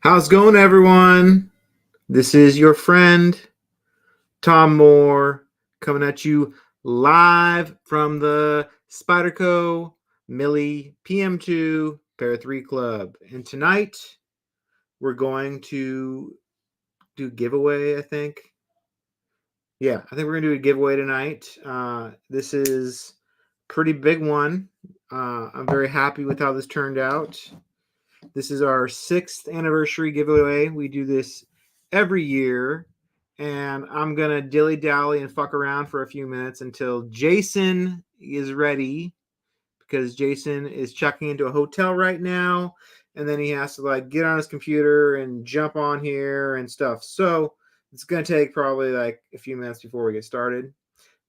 How's it going, everyone? This is your friend, Tom Moore, coming at you live from the Spyderco Millie PM2 Pair 3 Club. And tonight, we're going to do giveaway, I think. Yeah, I think we're going to do a giveaway tonight. This is a pretty big one. I'm very happy with how this turned out. This is our 6th anniversary giveaway. We do this every year, and I'm going to dilly-dally and fuck around for a few minutes until Jason is ready, because Jason is checking into a hotel right now, and then he has to get on his computer and jump on here and stuff. So it's going to take probably a few minutes before we get started.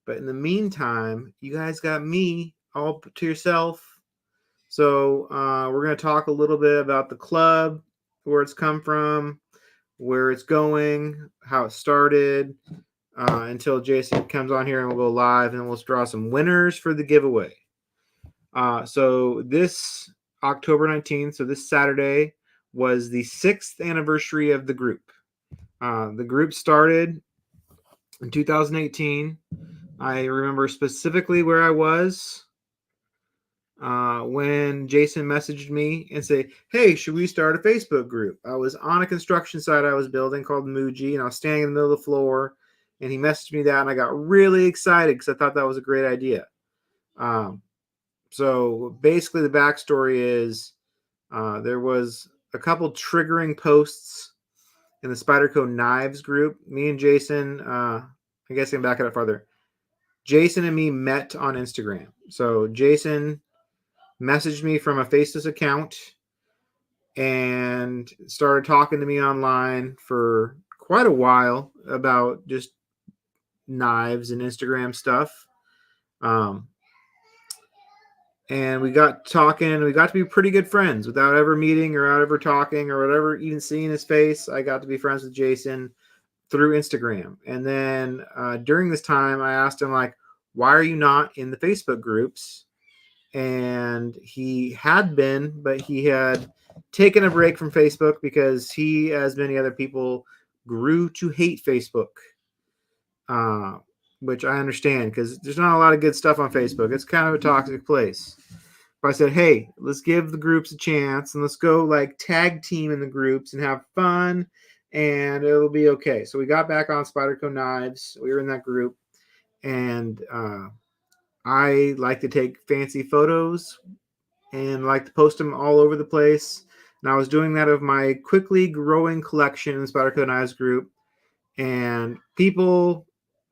But in the meantime, you guys got me all to yourself. So we're going to talk a little bit about the club, where it's come from, where it's going, how it started, until Jason comes on here and we'll go live, and then we'll draw some winners for the giveaway. So this October 19th, so this Saturday, was the 6th anniversary of the group. The group started in 2018. I remember specifically where I was when Jason messaged me and say, "Hey, should we start a Facebook group?" I was on a construction site I was building called Muji, and I was standing in the middle of the floor, and he messaged me that, and I got really excited because I thought that was a great idea. So basically the backstory is there was a couple triggering posts in the Spyderco Knives group. Me and Jason, I guess I can back it up farther. Jason and me met on Instagram. So Jason messaged me from a Faceless account and started talking to me online for quite a while about just knives and Instagram stuff. And we got talking. We got to be pretty good friends without ever meeting or without ever talking or whatever, even seeing his face. I got to be friends with Jason through Instagram. And then during this time, I asked him, why are you not in the Facebook groups? And he had been, but he had taken a break from Facebook because he, as many other people, grew to hate Facebook, which I understand because there's not a lot of good stuff on Facebook. It's kind of a toxic place. But I said, hey, let's give the groups a chance and let's go tag team in the groups and have fun, and it'll be okay. So we got back on Spyderco Knives. We were in that group, and I like to take fancy photos and like to post them all over the place. And I was doing that of my quickly growing collection in the Spyderco Knives group. And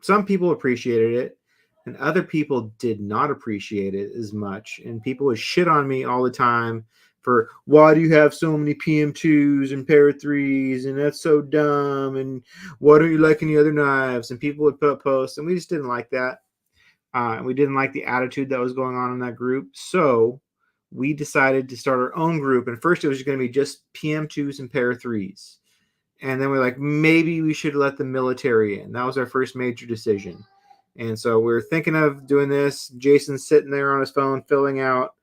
some people appreciated it, and other people did not appreciate it as much. And people would shit on me all the time for, why do you have so many PM2s and pair 3s, and that's so dumb, and why don't you like any other knives? And people would put up posts, and we just didn't like that. And we didn't like the attitude that was going on in that group. So we decided to start our own group. And first it was going to be just PM2s and pair 3s. And then we're maybe we should let the military in. That was our first major decision. And so we're thinking of doing this. Jason's sitting there on his phone, filling out,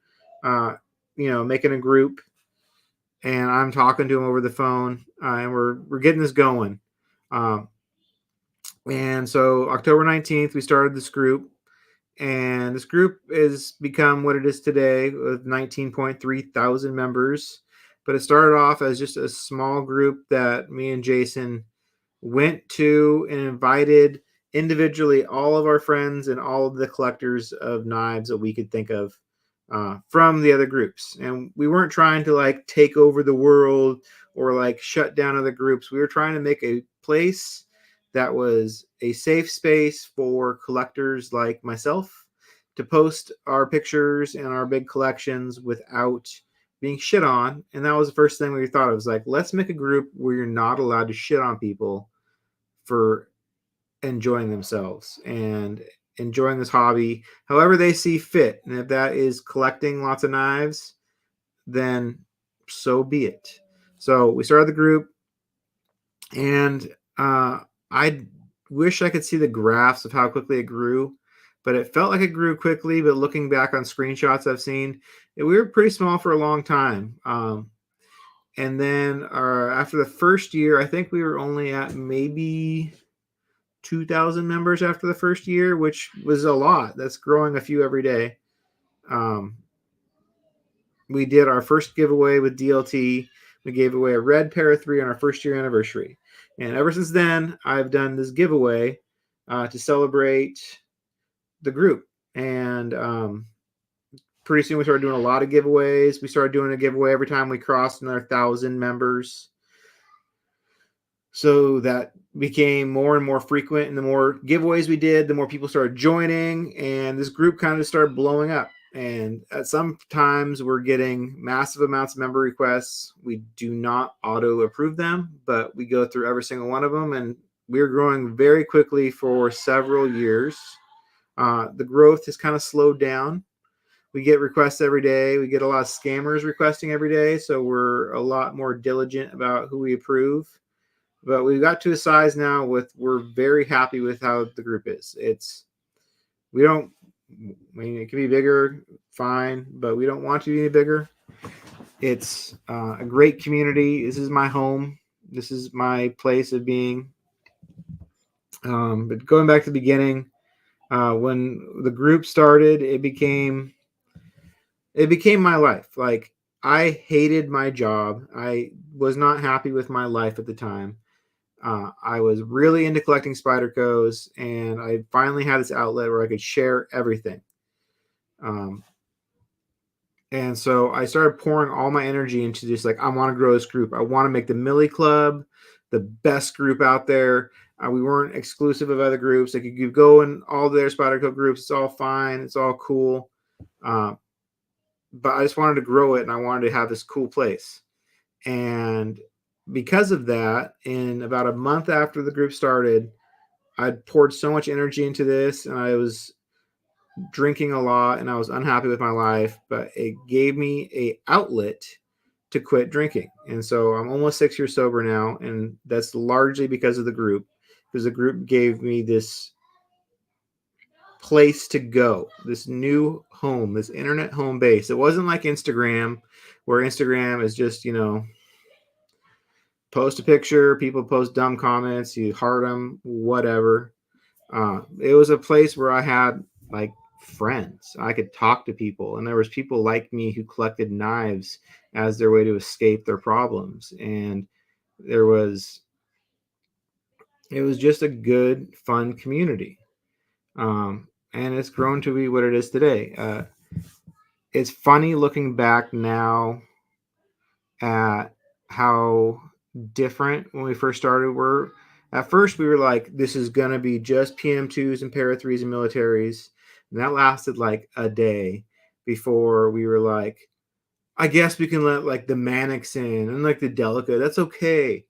making a group. And I'm talking to him over the phone, and we're getting this going. And so October 19th, we started this group. And this group has become what it is today with 19.3 thousand members. But it started off as just a small group that me and Jason went to and invited individually all of our friends and all of the collectors of knives that we could think of from the other groups. And we weren't trying to take over the world or shut down other groups. We were trying to make a place that was a safe space for collectors like myself to post our pictures and our big collections without being shit on. And that was the first thing we thought of, was let's make a group where you're not allowed to shit on people for enjoying themselves and enjoying this hobby however they see fit. And if that is collecting lots of knives, then so be it. So we started the group, and I wish I could see the graphs of how quickly it grew, but it felt like it grew quickly. But looking back on screenshots I've seen, we were pretty small for a long time. And then after the first year, I think we were only at maybe 2,000 members after the first year, which was a lot. That's growing a few every day. We did our first giveaway with DLT. We gave away a red pair of 3 on our first year anniversary. And ever since then, I've done this giveaway to celebrate the group. And pretty soon we started doing a lot of giveaways. We started doing a giveaway every time we crossed another 1,000 members. So that became more and more frequent. And the more giveaways we did, the more people started joining. And this group kind of started blowing up. And at some times we're getting massive amounts of member requests. We do not auto approve them, but we go through every single one of them. And we're growing very quickly for several years. The growth has kind of slowed down. We get requests every day. We get a lot of scammers requesting every day. So we're a lot more diligent about who we approve. But we got to a size now we're very happy with how the group is. It can be bigger, fine, but we don't want to be any bigger. It's a great community. This is my home. This is my place of being. But going back to the beginning, when the group started, it became my life. Like, I hated my job. I was not happy with my life at the time. I was really into collecting Spydercos, and I finally had this outlet where I could share everything. And so I started pouring all my energy into just like, I want to grow this group. I want to make the Millie Club the best group out there. We weren't exclusive of other groups. Like, you could go in all their Spyderco groups. It's all fine. It's all cool. But I just wanted to grow it, and I wanted to have this cool place. And because of that, in about a month after the group started, I'd poured so much energy into this, and I was drinking a lot, and I was unhappy with my life, but it gave me an outlet to quit drinking. And so I'm almost 6 years sober now, and that's largely because of the group, because the group gave me this place to go, this new home, this internet home base. It wasn't like Instagram, where Instagram is just, post a picture, people post dumb comments, you heart them, whatever. It was a place where I had like friends. I could talk to people, and there was people like me who collected knives as their way to escape their problems. And it was just a good, fun community. And it's grown to be what it is today. It's funny looking back now at how different when we first started were. At first, we were like, this is going to be just PM2s and Para 3s and militaries. And that lasted like a day before we were like, I guess we can let like the Mannix in and like the Delica. That's okay.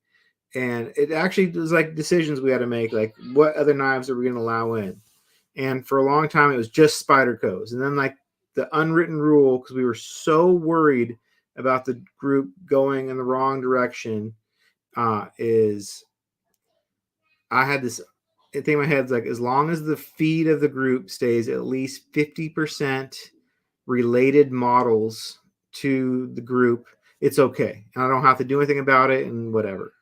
And it actually was like decisions we had to make, like what other knives are we going to allow in? And for a long time, it was just Spydercos. And then like the unwritten rule, because we were so worried about the group going in the wrong direction, is I had this thing in my head, like, as long as the feed of the group stays at least 50% related models to the group, it's okay. And I don't have to do anything about it and whatever.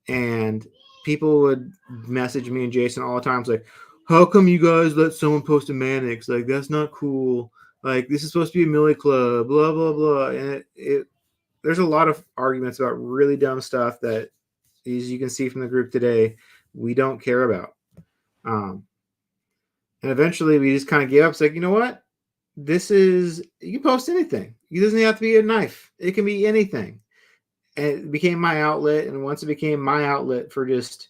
And people would message me and Jason all the time. It's like, how come you guys let someone post a Mannix? Like, that's not cool. Like, this is supposed to be a Millie Club, blah, blah, blah. And there's a lot of arguments about really dumb stuff that, as you can see from the group today, we don't care about. And eventually we just kind of gave up. It's like, you know what? You can post anything. It doesn't have to be a knife. It can be anything. And it became my outlet. And once it became my outlet for just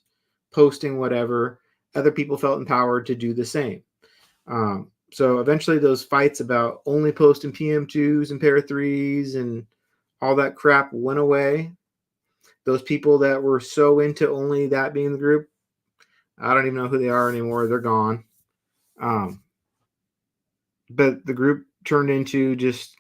posting whatever, other people felt empowered to do the same. So eventually those fights about only posting PM2s and Para 3s and all that crap went away. Those people that were so into only that being the group, I don't even know who they are anymore. They're gone. But the group turned into just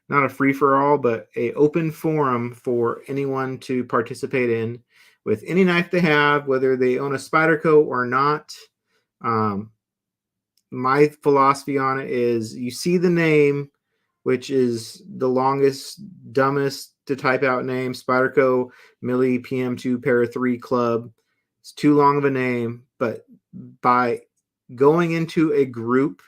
not a free-for-all, but a open forum for anyone to participate in with any knife they have, whether they own a Spyderco or not. My philosophy on it is, you see the name, which is the longest, dumbest to type out names. Spyderco, Millie, PM2, Para 3 Club. It's too long of a name, but by going into a group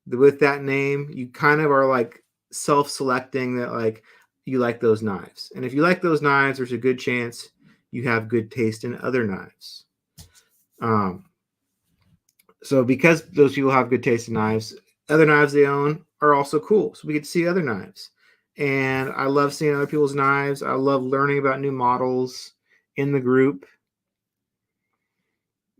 with that name, you kind of are like self-selecting that like you like those knives. And if you like those knives, there's a good chance you have good taste in other knives. So because those people have good taste in knives, other knives they own are also cool. So we get to see other knives. And I love seeing other people's knives. I love learning about new models in the group.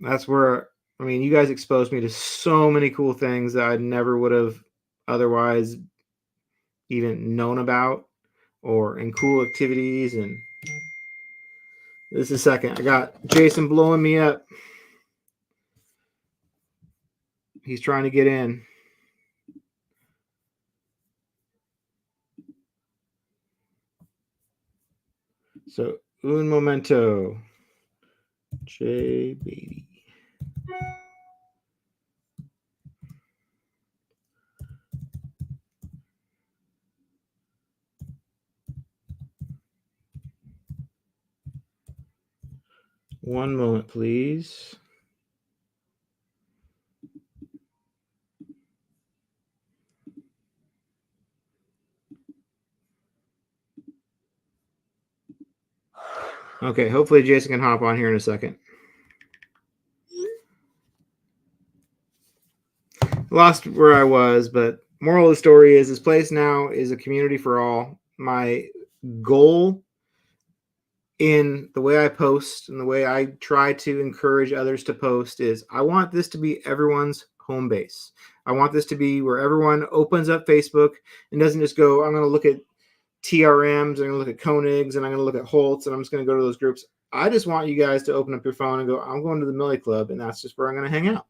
That's where, I mean, you guys exposed me to so many cool things that I never would have otherwise even known about, or in cool activities. And this is a second. I got Jason blowing me up. He's trying to get in. So, un momento. J baby. One moment, please. Okay, hopefully Jason can hop on here in a second. Lost where I was, but moral of the story is this place now is a community for all. My goal in the way I post and the way I try to encourage others to post is I want this to be everyone's home base. I want this to be where everyone opens up Facebook and doesn't just go, I'm going to look at TRMs, I'm going to look at Koenigs, and I'm going to look at Holtz, and I'm just going to go to those groups. I just want you guys to open up your phone and go, I'm going to the Millie Club, and that's just where I'm going to hang out.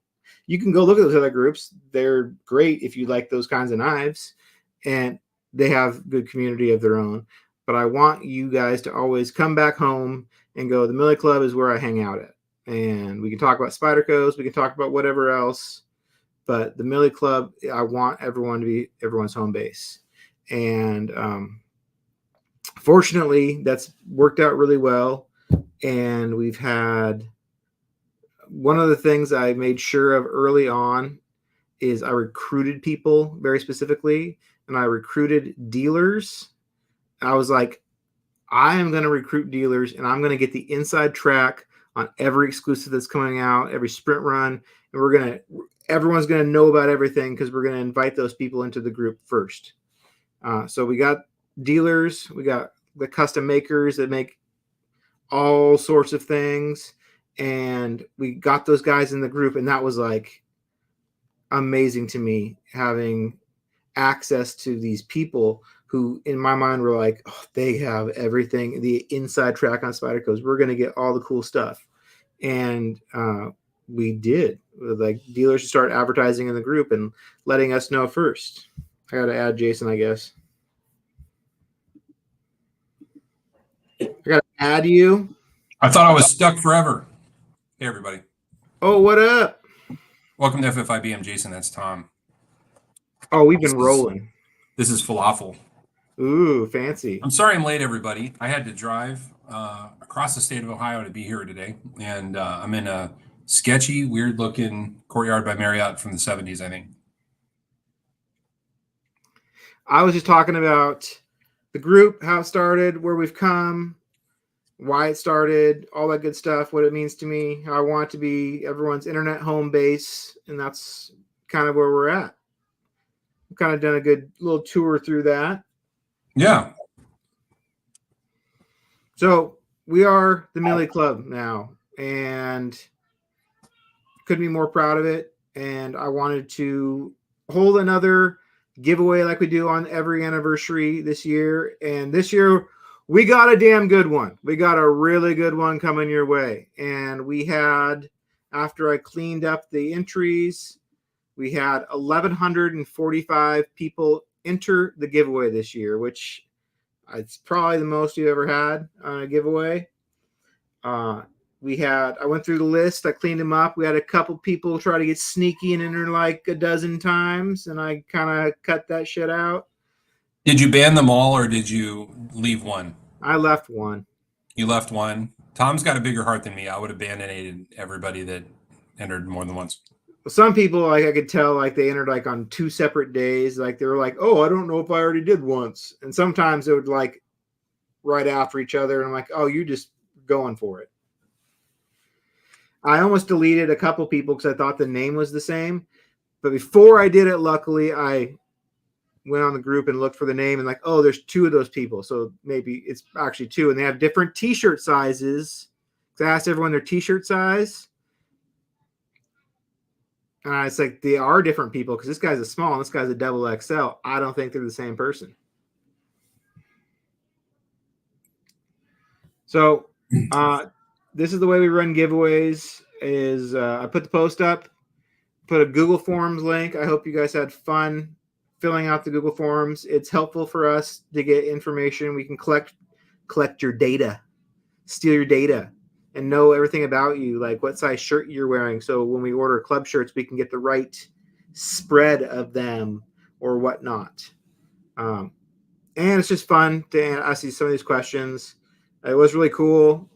You can go look at those other groups. They're great if you like those kinds of knives, and they have good community of their own. But I want you guys to always come back home and go, the Millie Club is where I hang out at. And we can talk about Spydercos, we can talk about whatever else, but the Millie Club, I want everyone to be everyone's home base. And fortunately, that's worked out really well. And we've had one of the things I made sure of early on is I recruited people very specifically, and I recruited dealers. I was like, I am going to recruit dealers, and I'm going to get the inside track on every exclusive that's coming out, every sprint run, and everyone's going to know about everything because we're going to invite those people into the group first. So we got dealers, we got the custom makers that make all sorts of things, and we got those guys in the group, and that was like amazing to me, having access to these people who in my mind were like, oh, they have everything, the inside track on Spydercos. We're going to get all the cool stuff. And we did. Like, dealers start advertising in the group and letting us know first. I got to add Jason, I guess. I got to add you. I thought I was stuck forever. Hey, everybody. Oh, what up? Welcome to FFIB. I'm Jason. That's Tom. Oh, we've been rolling. This is Falafel. Ooh, fancy. I'm sorry I'm late, everybody. I had to drive across the state of Ohio to be here today. And I'm in a sketchy, weird-looking Courtyard by Marriott from the 70s, I think. I was just talking about the group, how it started, where we've come, why it started, all that good stuff, what it means to me, how I want it to be everyone's internet home base, and that's kind of where we're at. I've kind of done a good little tour through that. Yeah. So we are the Millie Club now, and couldn't be more proud of it. And I wanted to hold another giveaway like we do on every anniversary this year. And this year, we got a damn good one. We got a really good one coming your way. And we had, after I cleaned up the entries, we had 1,145 people enter the giveaway this year, which it's probably the most you've ever had on a giveaway. I went through the list. I cleaned them up. We had a couple people try to get sneaky and enter like a dozen times, and I kind of cut that shit out. Did you ban them all or did you leave one? I left one. You left one. Tom's got a bigger heart than me. I would have banned everybody that entered more than once. Some people, like, I could tell, like, they entered like on 2 separate days. Like, they were like, "Oh, I don't know if I already did once," and sometimes it would like right after each other, and I'm like, "Oh, you just going for it." I almost deleted a couple people because I thought the name was the same, but before I did it, luckily I went on the group and looked for the name, and like, oh, there's 2 of those people, so maybe it's actually 2, and they have different T-shirt sizes. So I asked everyone their T-shirt size, and it's like they are different people because this guy's a small and this guy's a double XL. I don't think they're the same person. So this is the way we run giveaways. Is I put the post up, put a Google Forms link. I hope you guys had fun filling out the Google Forms. It's helpful for us to get information. We can collect your data, steal your data, and know everything about you, like what size shirt you're wearing. So when we order club shirts, we can get the right spread of them or whatnot. And it's just fun to ask you some of these questions. It was really cool.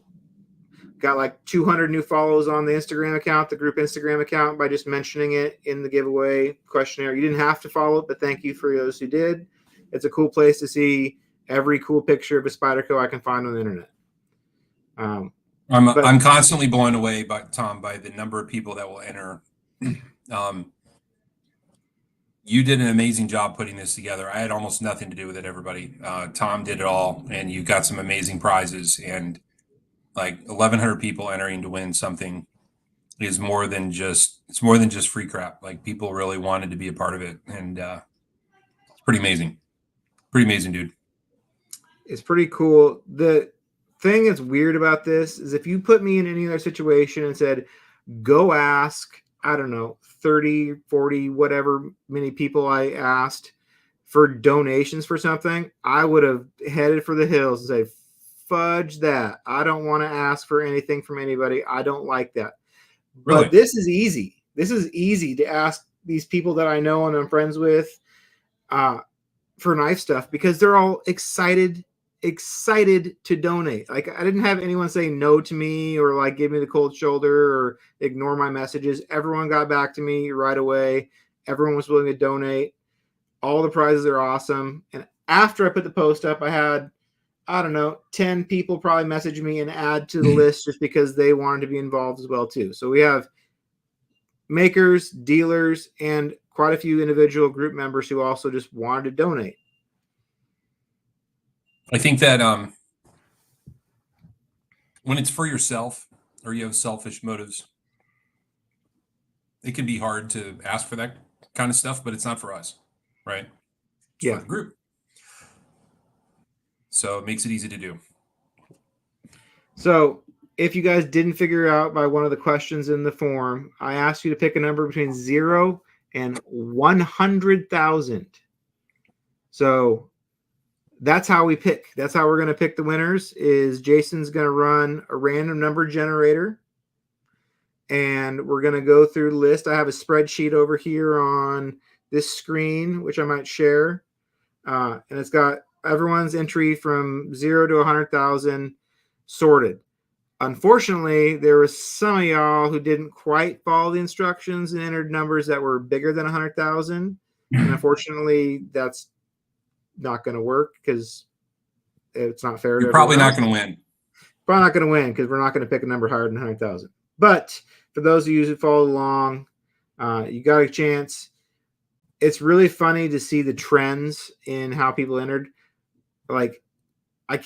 Got like 200 new follows on the Instagram account, the group Instagram account, by just mentioning it in the giveaway questionnaire. You didn't have to follow it, but thank you for those who did. It's a cool place to see every cool picture of a Spyderco I can find on the internet. I'm constantly blown away by the number of people that will enter. You did an amazing job putting this together. I had almost nothing to do with it. Everybody, Tom did it all, and you got some amazing prizes. And like 1,100 people entering to win something is more than just free crap. Like, people really wanted to be a part of it, and it's pretty amazing. Pretty amazing, dude. It's pretty cool. The thing that's weird about this is if you put me in any other situation and said, go ask, I don't know, 30, 40, whatever many people I asked for donations for something, I would have headed for the hills and say, fudge that. I don't want to ask for anything from anybody. I don't like that. Really? But this is easy. This is easy to ask these people that I know and I'm friends with for knife stuff because they're all excited to donate. Like, I didn't have anyone say no to me or like give me the cold shoulder or ignore my messages. Everyone got back to me right away. Everyone was willing to donate. All the prizes are awesome. And after I put the post up, I had, I don't know, 10 people probably message me and add to the list just because they wanted to be involved as well too. So we have makers, dealers, and quite a few individual group members who also just wanted to donate. I think that when it's for yourself or you have selfish motives, it can be hard to ask for that kind of stuff, but it's not for us, right? It's for the group. So it makes it easy to do. So if you guys didn't figure out by one of the questions in the form, I asked you to pick a number between 0 and 100,000. So that's how we pick. That's how we're going to pick the winners. Is Jason's going to run a random number generator, and we're going to go through the list. I have a spreadsheet over here on this screen, which I might share, and it's got everyone's entry from 0 to 100,000 sorted. Unfortunately, there was some of y'all who didn't quite follow the instructions and entered numbers that were bigger than 100,000, and unfortunately, that's not going to work because it's not fair. You're probably not going to win. Probably not going to win because we're not going to pick a number higher than 100,000. But for those of you who followed along, you got a chance. It's really funny to see the trends in how people entered. Like, let's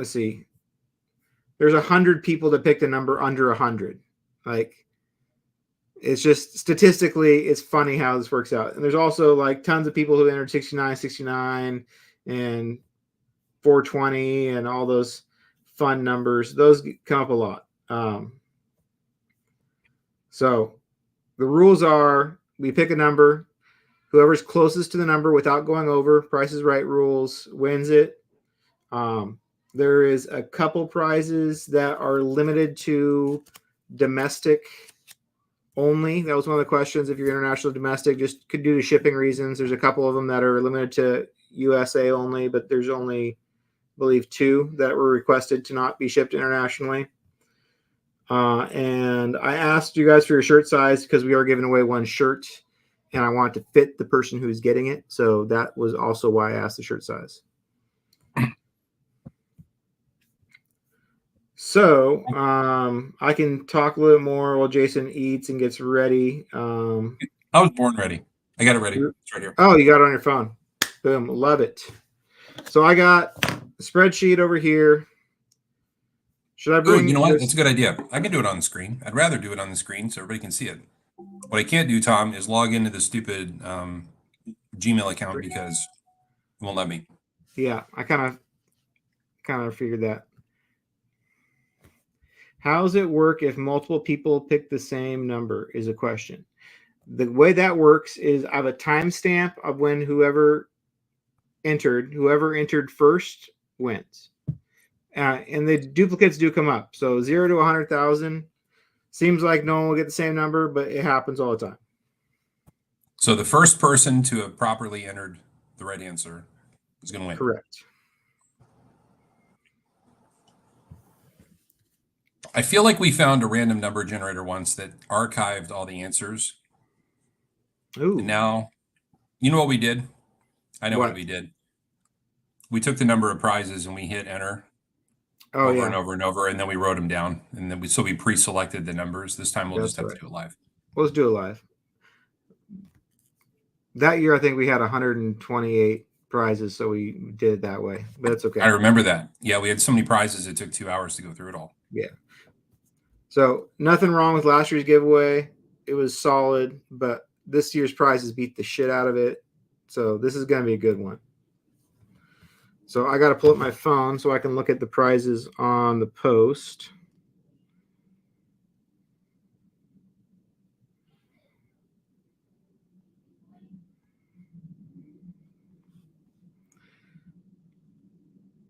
see. There's 100 people that picked a number under 100. Like, it's just statistically, it's funny how this works out. And there's also like tons of people who entered 69 and 420 and all those fun numbers. Those come up a lot. So the rules are we pick a number. Whoever's closest to the number without going over, Price is Right rules, wins it. There is a couple prizes that are limited to domestic only. That was one of the questions. If you're international domestic, just could due to shipping reasons. There's a couple of them that are limited to USA only, but there's only, I believe, 2 that were requested to not be shipped internationally. And I asked you guys for your shirt size because we are giving away 1 shirt, and I want it to fit the person who's getting it. So that was also why I asked the shirt size. So I can talk a little more while Jason eats and gets ready. I was born ready. I got it ready. It's right here. Oh, you got it on your phone. Boom. Love it. So I got the spreadsheet over here. Should I bring? Ooh, you know what? That's a good idea. I can do it on the screen. I'd rather do it on the screen so everybody can see it. What I can't do, Tom, is log into the stupid Gmail account because it won't let me. Yeah, I kind of figured that. How does it work if multiple people pick the same number is a question. The way that works is I have a timestamp of when whoever entered first wins. And the duplicates do come up. So 0 to 100,000 seems like no one will get the same number, but it happens all the time. So the first person to have properly entered the right answer is going to win. Correct. I feel like we found a random number generator once that archived all the answers. Ooh. And now, you know what we did? I know what we did. We took the number of prizes and we hit enter over and over and over, and then we wrote them down. And then we pre-selected the numbers. This time we'll just have to do it live. Let's do it live. That year, I think we had 128 prizes, so we did it that way. But it's okay. I remember that. Yeah, we had so many prizes, it took 2 hours to go through it all. Yeah. So nothing wrong with last year's giveaway. It was solid, but this year's prizes beat the shit out of it. So this is going to be a good one. So I got to pull up my phone so I can look at the prizes on the post.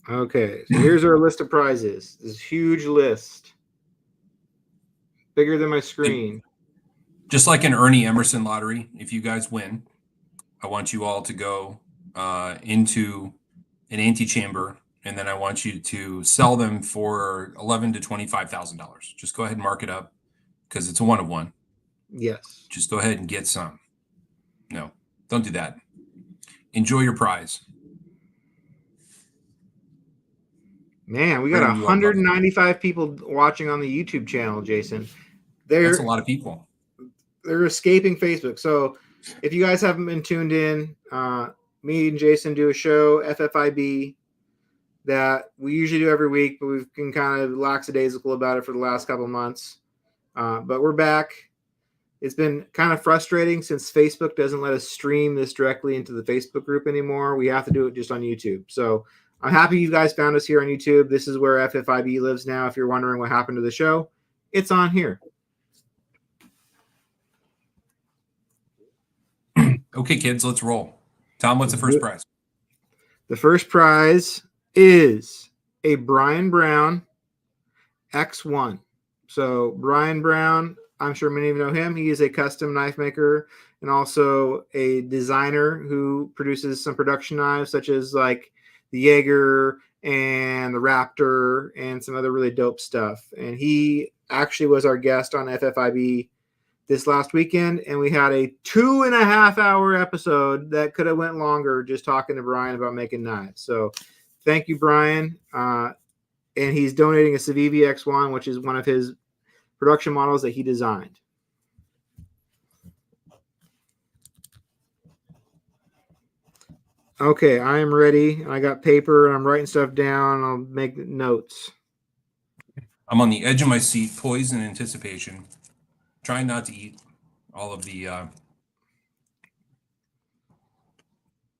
Okay, so here's our list of prizes. This huge list. Bigger than my screen. Just like an Ernie Emerson lottery, if you guys win, I want you all to go into an antechamber, and then I want you to sell them for $11,000 to $25,000. Just go ahead and mark it up because it's a 1 of 1. Yes. Just go ahead and get some. No, don't do that. Enjoy your prize. Man, we got 195 people watching on the YouTube channel, Jason. That's a lot of people. They're escaping Facebook. So if you guys haven't been tuned in, me and Jason do a show, FFIB, that we usually do every week, but we've been kind of lackadaisical about it for the last couple of months. But we're back. It's been kind of frustrating since Facebook doesn't let us stream this directly into the Facebook group anymore. We have to do it just on YouTube. So I'm happy you guys found us here on YouTube. This is where FFIB lives now. If you're wondering what happened to the show, it's on here. Okay, kids, let's roll. Tom, what's the first prize? The first prize is a Brian Brown X1. So Brian Brown, I'm sure many of you know him. He is a custom knife maker and also a designer who produces some production knives such as like the Jaeger and the Raptor and some other really dope stuff. And he actually was our guest on FFIB this last weekend, and we had a 2.5-hour episode that could have went longer just talking to Brian about making knives. So thank you, Brian. And he's donating a Civivi X1, which is one of his production models that he designed. Okay, I am ready. I got paper and I'm writing stuff down. I'll make notes. I'm on the edge of my seat, poised in anticipation, trying not to eat all of the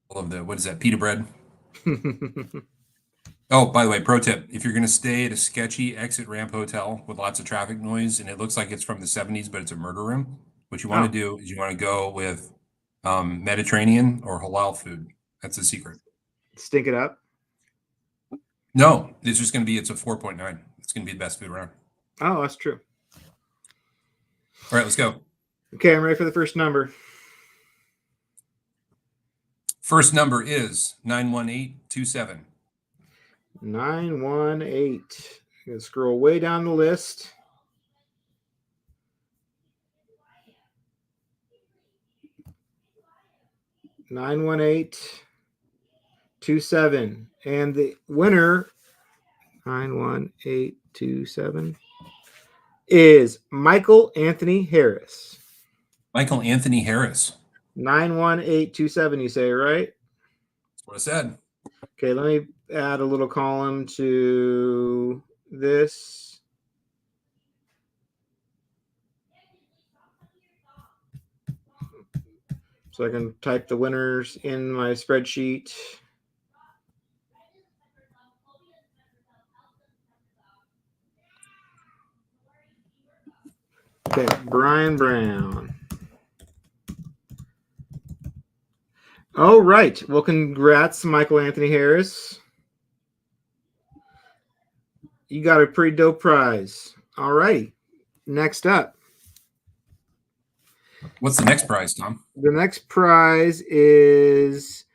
what is that, pita bread? Oh, by the way, pro tip, if you're going to stay at a sketchy exit ramp hotel with lots of traffic noise and it looks like it's from the 70s, but it's a murder room, what you want to do is you want to go with Mediterranean or halal food. That's the secret. Stink it up? No, it's just going to be, it's a 4.9. It's going to be the best food around. Oh, that's true. All right, let's go. Okay, I'm ready for the first number. First number is 91827. 918. I'm going to scroll way down the list. (91827), and the winner 91827 is Michael Anthony Harris. Michael Anthony Harris. 91827, you say, right? That's what I said. Okay, let me add a little column to this. So I can type the winners in my spreadsheet. Okay, Brian Brown. All right. Well, congrats, Michael Anthony Harris. You got a pretty dope prize. All right. Next up. What's the next prize, Tom? The next prize is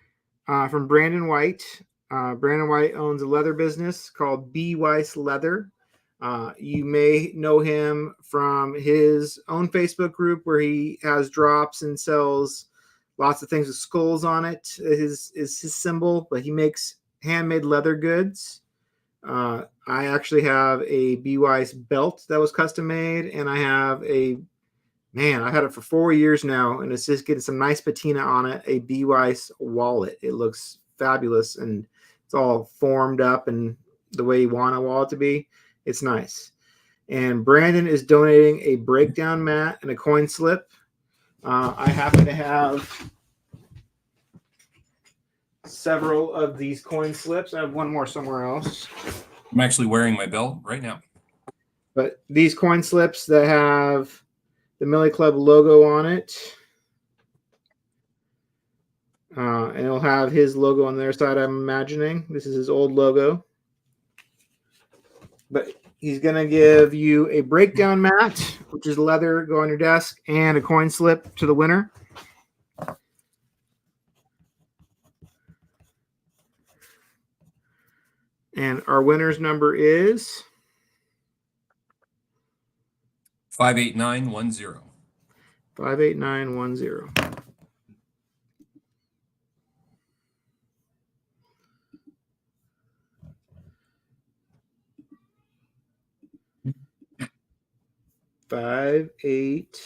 from Brandon White. Brandon White owns a leather business called B. Weiss Leather. You may know him from his own Facebook group where he has drops and sells lots of things with skulls on it. Is his symbol, but he makes handmade leather goods. I actually have a B. Weiss belt that was custom made, and I have I had it for 4 years now, and it's just getting some nice patina on it. A B. Weiss wallet. It looks fabulous, and it's all formed up and the way you want a wallet to be. It's nice. And Brandon is donating a breakdown mat and a coin slip. I happen to have several of these coin slips. I have one more somewhere else. I'm actually wearing my belt right now. But these coin slips that have the Millie Club logo on it, and it'll have his logo on their side, I'm imagining. This is his old logo. But he's going to give you a breakdown mat, which is leather, go on your desk, and a coin slip to the winner. And our winner's number is 58910. 58910. Five, eight.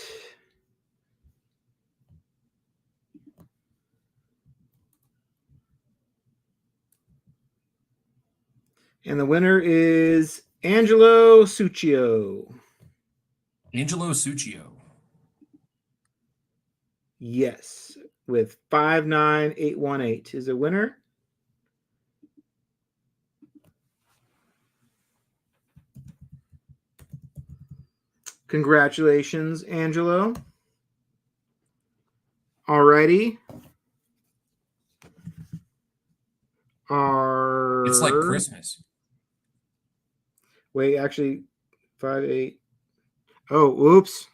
And the winner is Angelo Succio. Angelo Succio. Yes, with 59818 is a winner. Congratulations, Angelo. Alrighty. It's like Christmas. Wait, actually, 5-8. Oh, oops.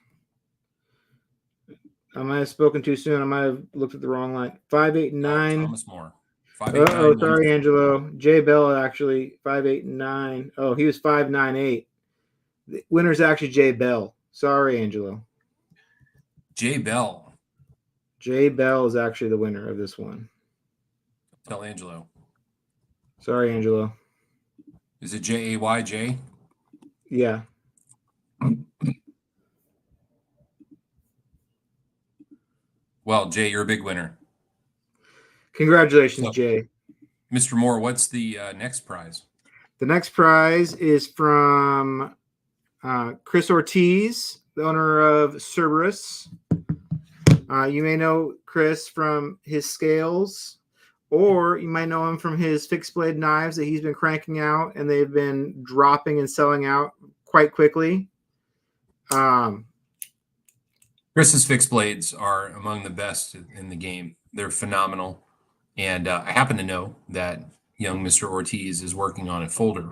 I might have spoken too soon. I might have looked at the wrong line. 589. Thomas More. Oh, sorry, Angelo. Jay Bell actually 589. Oh, he was 598. The winner's actually Jay Bell. Sorry, Angelo. Jay Bell. Jay Bell is actually the winner of this one. Tell Angelo. Sorry, Angelo. Is it Jayj? Yeah. Well, Jay, you're a big winner. Congratulations, Jay. Mr. Moore, what's the next prize? The next prize is from Chris Ortiz, the owner of Cerberus. You may know Chris from his scales, or you might know him from his fixed blade knives that he's been cranking out, and they've been dropping and selling out quite quickly. Chris's fixed blades are among the best in the game. They're phenomenal. And I happen to know that young Mr. Ortiz is working on a folder,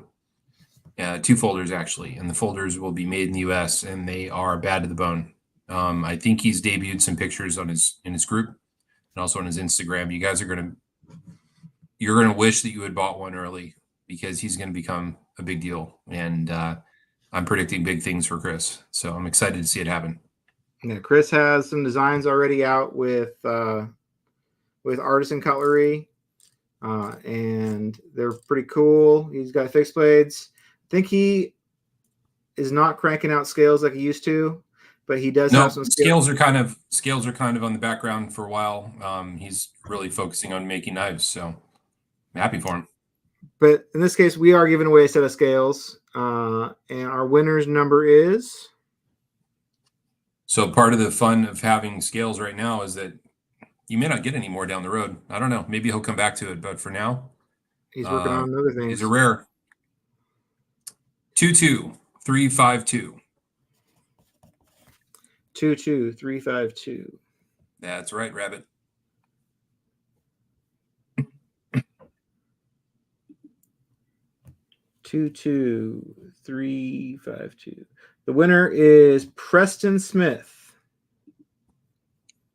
2 folders actually, and the folders will be made in the U.S. and they are bad to the bone. I think he's debuted some pictures on in his group and also on his Instagram. You guys are you're gonna wish that you had bought one early because he's gonna become a big deal. And I'm predicting big things for Chris, so I'm excited to see it happen. Yeah, Chris has some designs already out with Artisan Cutlery, and they're pretty cool. He's got fixed blades. I think he is not cranking out scales like he used to, but he does have some scales are kind of on the background for a while. He's really focusing on making knives, so I'm happy for him. But in this case, we are giving away a set of scales, and our winner's number is. So part of the fun of having scales right now is that you may not get any more down the road. I don't know. Maybe he'll come back to it, but for now, he's working on other things. These are rare. 22352. 22352. That's right, Rabbit. Two, 22352. The winner is Preston Smith.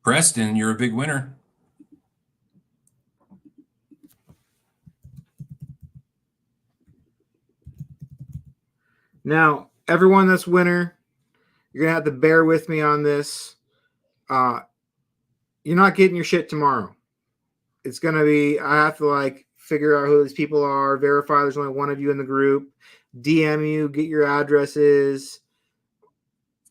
Preston, you're a big winner. Now, everyone that's winner, you're going to have to bear with me on this. You're not getting your shit tomorrow. It's going to be, I have to figure out who these people are, verify there's only one of you in the group, DM you, get your addresses,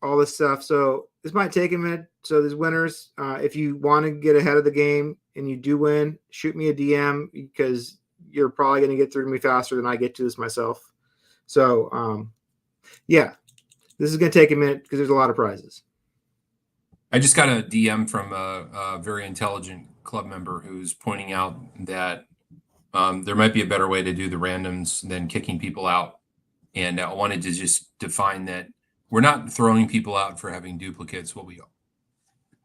all this stuff. So this might take a minute. So these winners, if you want to get ahead of the game and you do win, shoot me a DM because you're probably going to get through to me faster than I get to this myself. So, yeah, this is going to take a minute because there's a lot of prizes. I just got a DM from a very intelligent club member who's pointing out that there might be a better way to do the randoms than kicking people out. And I wanted to just define that we're not throwing people out for having duplicates.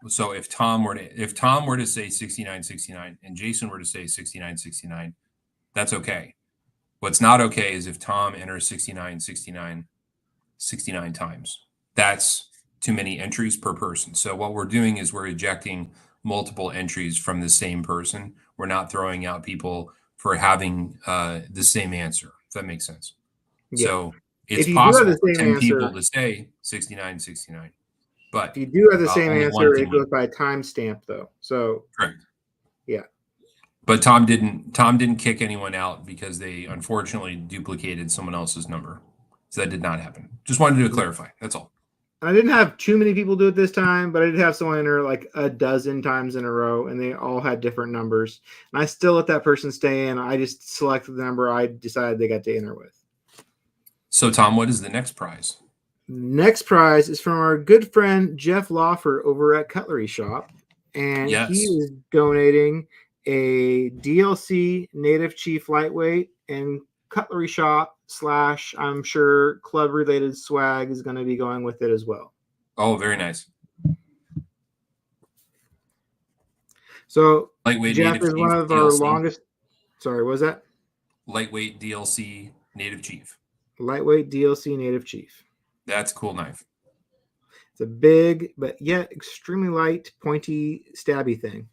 So if Tom were to say 6969 and Jason were to say 6969, that's okay. What's not okay is if Tom enters 6969 69 times. That's too many entries per person. So what we're doing is we're ejecting multiple entries from the same person. We're not throwing out people for having the same answer, if that makes sense. Yeah. So it's possible for 10 people to say 6969. But if you do have the same answer, it goes by timestamp though. So correct. Yeah. But Tom didn't kick anyone out because they unfortunately duplicated someone else's number. So that did not happen. Just wanted to clarify. That's all. I didn't have too many people do it this time, but I did have someone enter a dozen times in a row, and they all had different numbers. And I still let that person stay in. I just selected the number I decided they got to enter with. So, Tom, what is the next prize? Next prize is from our good friend Jeff Lawfer over at Cutlery Shop. And yes, he is donating a DLC Native Chief Lightweight, and Cutlery Shop / I'm sure club related swag is going to be going with it as well. Oh, very nice. So lightweight Jeff Native is Chief one of DLC. Our longest. Sorry, what was that? Lightweight DLC Native Chief. Lightweight DLC Native Chief. That's a cool knife. It's a big but yet extremely light, pointy, stabby thing.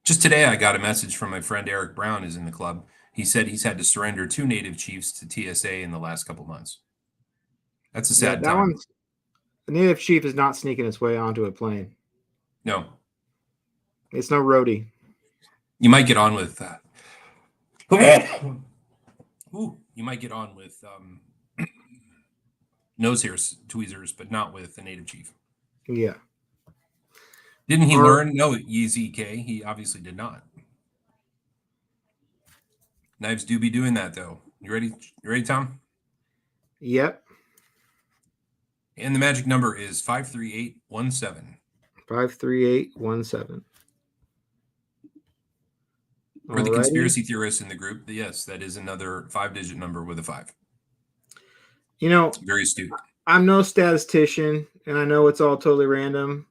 Just today, I got a message from my friend Eric Brown, who's in the club. He said he's had to surrender 2 Native Chiefs to TSA in the last couple months. That's a sad time. The Native Chief is not sneaking its way onto a plane. No. It's no roadie. You might get on with you might get on with nose hair tweezers, but not with the Native Chief. Yeah. Didn't he learn? No, Yeezy K. He obviously did not. Knives do be doing that, though. You ready? You ready, Tom? Yep. And the magic number is 53817. 53817. For the conspiracy theorists in the group, yes, that is another 5-digit number with a 5. You know, it's very astute. I'm no statistician, and I know it's all totally random,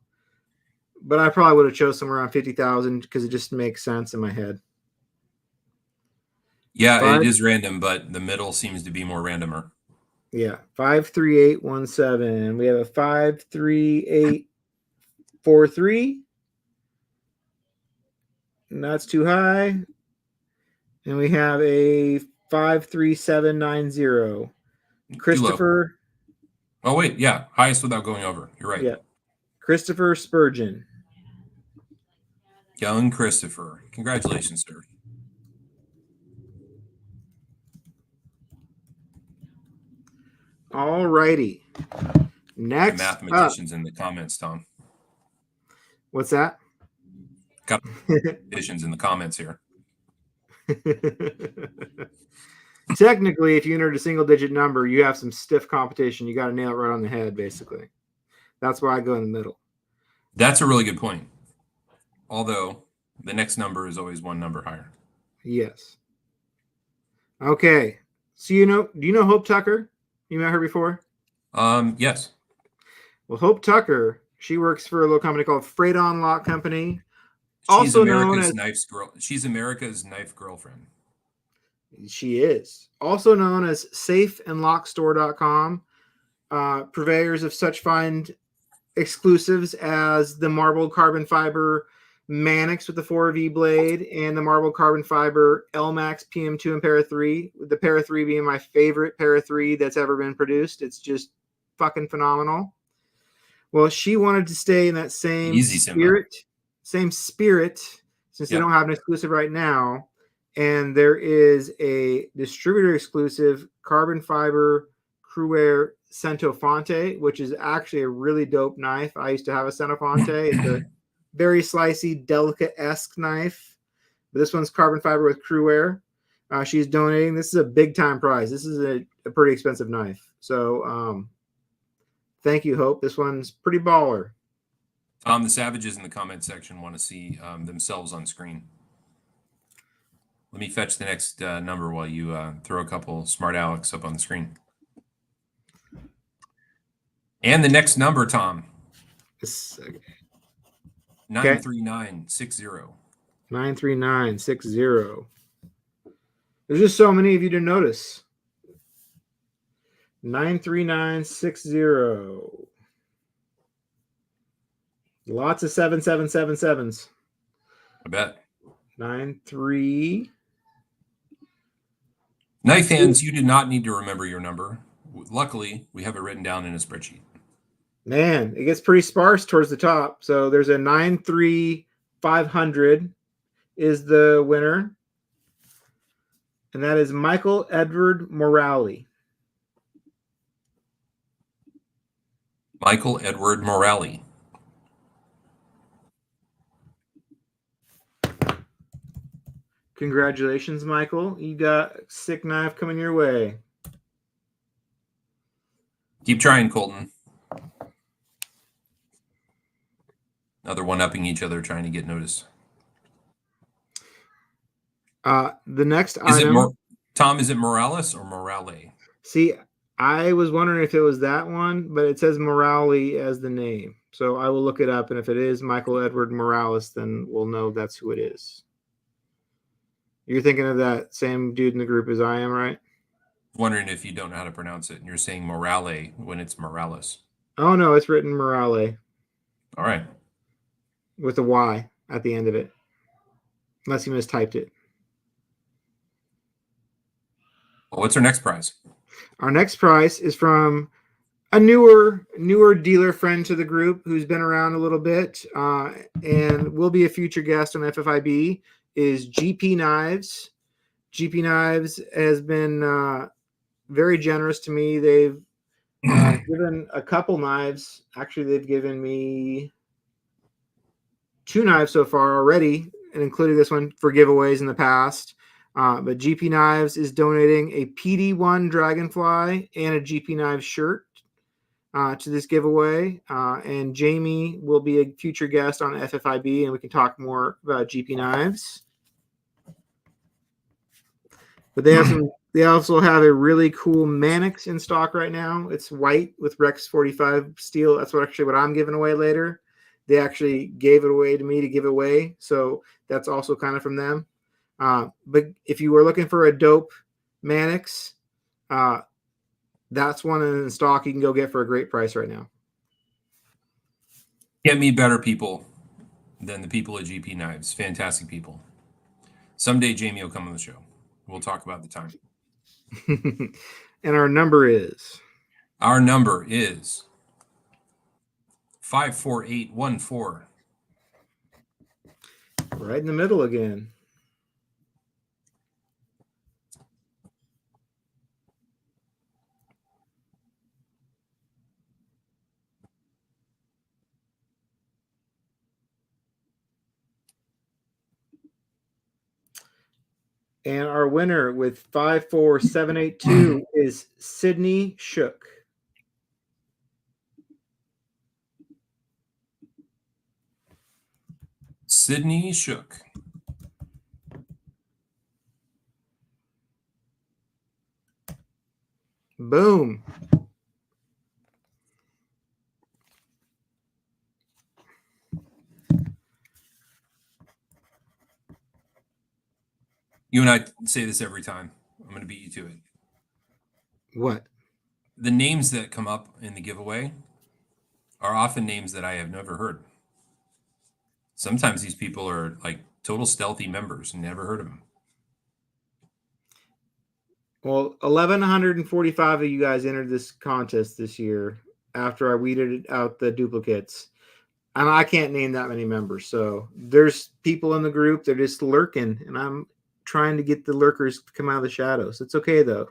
but I probably would have chose somewhere around 50,000 because it just makes sense in my head. Yeah, it is random, but the middle seems to be more randomer. Yeah, 53817. We have a 53843. And that's too high. And we have a 53790. Too low. Christopher. Oh, wait. Yeah. Highest without going over. You're right. Yeah. Christopher Spurgeon. Young Christopher. Congratulations, sir. All righty. Next The mathematicians in the comments, Tom. What's that? Got mathematicians in the comments here. Technically, if you entered a single digit number, you have some stiff competition. You got to nail it right on the head, basically. That's why I go in the middle. That's a really good point. Although the next number is always one number higher. Yes. Okay. So do you know Hope Tucker? You met her before? Yes. Well, Hope Tucker, she works for a little company called Freight On Lock Company. She's America's knife's girl. She's America's knife girlfriend. She is. Also known as safeandlockstore.com. Purveyors of such fine exclusives as the marbled carbon fiber Mannix with the 4V blade and the marbled carbon fiber LMAX PM2 and Para 3. The Para 3 being my favorite Para 3 that's ever been produced. It's just fucking phenomenal. Well, she wanted to stay in that same spirit, since they don't have an exclusive right now. And there is a distributor exclusive carbon fiber Cruware Centofonte, which is actually a really dope knife. I used to have a Centofonte. It's a very slicey, delicate-esque knife. But this one's carbon fiber with Cruware. She's donating. This is a big-time prize. This is a pretty expensive knife. So thank you, Hope. This one's pretty baller. Tom, the savages in the comment section want to see themselves on screen. Let me fetch the next number while you throw a couple smart Alex up on the screen. And the next number, Tom. 93960. 93960. There's just so many of you to notice. 93960. Lots of 7777s. I bet. 93. Knife hands, you do not need to remember your number. Luckily, we have it written down in a spreadsheet. Man, it gets pretty sparse towards the top. So there's a 93500 is the winner. And that is Michael Edward Morale. Michael Edward Morale. Congratulations, Michael. You got a sick knife coming your way. Keep trying, Colton. Another one-upping each other, trying to get noticed. The next item... Tom, is it Morales or Morale? See, I was wondering if it was that one, but it says Morale as the name. So I will look it up, and if it is Michael Edward Morales, then we'll know that's who it is. You're thinking of that same dude in the group as I am, right? Wondering if you don't know how to pronounce it, and you're saying Morale when it's Morales. Oh, no, it's written Morale. All right. With a Y at the end of it. Unless you mistyped it. Well, what's our next prize? Our next prize is from a newer dealer friend to the group who's been around a little bit and will be a future guest on FFIB, is GP Knives. GP Knives has been very generous to me. They've given a couple knives. Actually, they've given me 2 knives so far already, and including this one for giveaways in the past. But GP Knives is donating a PD1 Dragonfly and a GP Knives shirt to this giveaway. And Jamie will be a future guest on FFIB, and we can talk more about GP Knives. But they also have a really cool Mannix in stock right now. It's white with Rex 45 steel. That's what I'm giving away later. They actually gave it away to me to give away. So that's also kind of from them. But if you were looking for a dope Mannix, That's one in stock you can go get for a great price right now. Can't meet better people than the people at GP Knives. Fantastic people. Someday Jamie will come on the show. We'll talk about the time. And our number is? Our number is 54814. Right in the middle again. And our winner with 54782 is Sydney Shook. Sydney Shook. Boom. You and I say this every time. I'm going to beat you to it. What? The names that come up in the giveaway are often names that I have never heard. Sometimes these people are like total stealthy members and never heard of them. Well, 1,145 of you guys entered this contest this year after I weeded out the duplicates. And I can't name that many members. So there's people in the group, they're just lurking. And I'm trying to get the lurkers to come out of the shadows. It's okay, though.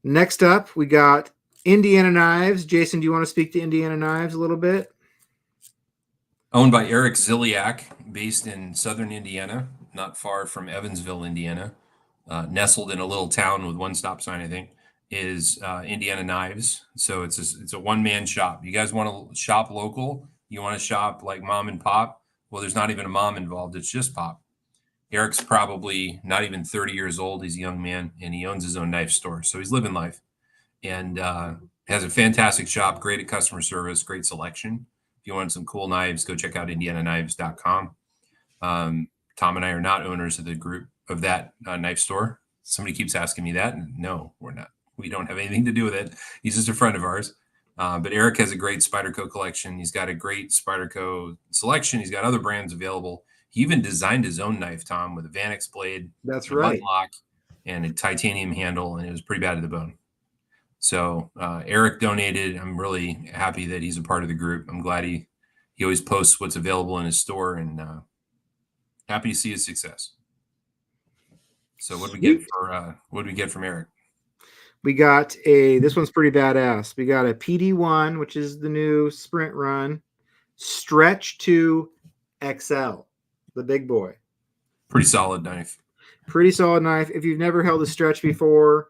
Next up, we got Indiana Knives. Jason, do you want to speak to Indiana Knives a little bit? Owned by Eric Ziliak, based in southern Indiana, not far from Evansville, Indiana. Nestled in a little town with one stop sign, I think, is Indiana Knives. So it's a one-man shop. You guys want to shop local? You want to shop like mom and pop? Well, there's not even a mom involved. It's just pop. Eric's probably not even 30 years old. He's a young man, and he owns his own knife store. So he's living life and has a fantastic shop, great at customer service, great selection. If you want some cool knives, go check out indianaknives.com. Tom and I are not owners of the group of that knife store. Somebody keeps asking me that. And no, we're not. We don't have anything to do with it. He's just a friend of ours. But Eric has a great Spyderco collection. He's got a great Spyderco selection. He's got other brands available. He even designed his own knife, Tom, with a Vanix blade. That's a right. lock and a titanium handle, and it was pretty bad to the bone. So Eric donated. I'm really happy that he's a part of the group. I'm glad he always posts what's available in his store, and happy to see his success. So what do we get from Eric? We got this one's pretty badass. We got a PD1, which is the new sprint run, stretch to XL, the big boy. Pretty solid knife. Pretty solid knife. If you've never held a stretch before,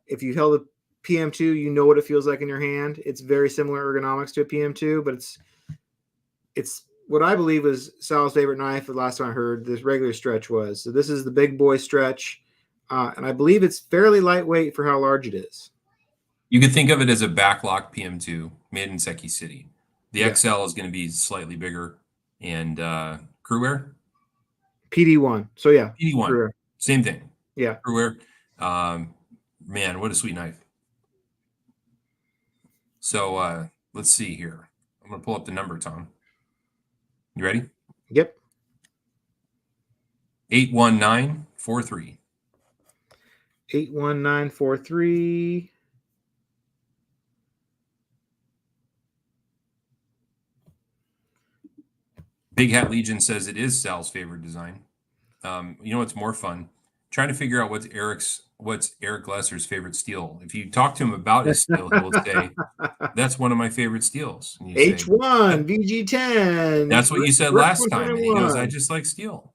if you've held a PM2, you know what it feels like in your hand. It's very similar ergonomics to a PM2, but it's what I believe was Sal's favorite knife the last time I heard this regular stretch was. So this is the big boy stretch, and I believe it's fairly lightweight for how large it is. You could think of it as a backlock PM2 made in Seki City. The Yeah. XL is going to be slightly bigger, and Crewwear? PD1. So yeah. PD1. Crewwear. Same thing. Yeah. Crewwear. Man, what a sweet knife. So let's see here. I'm going to pull up the number, Tom. You ready? Yep. 81943. 81943. Big Hat Legion says it is Sal's favorite design. You know what's more fun? Trying to figure out what's Eric Lesser's favorite steel. If you talk to him about his steel, he will say, "That's one of my favorite steels." And you H1 VG10. That's what you said last time. And he goes, "I just like steel."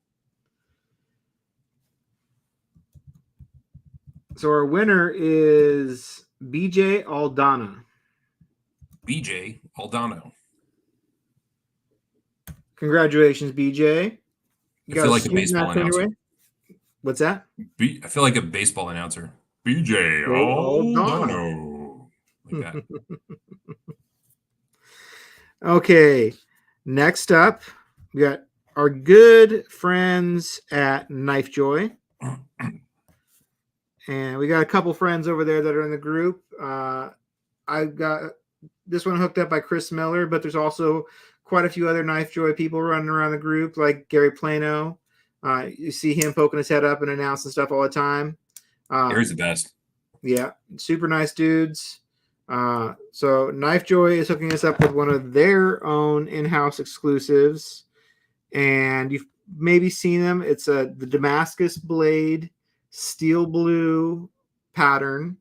So our winner is BJ Aldana. BJ Aldano. Congratulations, BJ. I feel like a baseball announcer. Anyway. What's that? I feel like a baseball announcer. BJ Aldano. Like that. Okay. Next up, we got our good friends at Knife Joy. And we got a couple friends over there that are in the group. I got this one hooked up by Chris Miller, but there's also quite a few other Knife Joy people running around the group, like Gary Plano. You see him poking his head up and announcing stuff all the time. Gary's the best. Yeah, super nice dudes. So Knife Joy is hooking us up with one of their own in-house exclusives, and you've maybe seen them. It's the Damascus blade, steel blue pattern,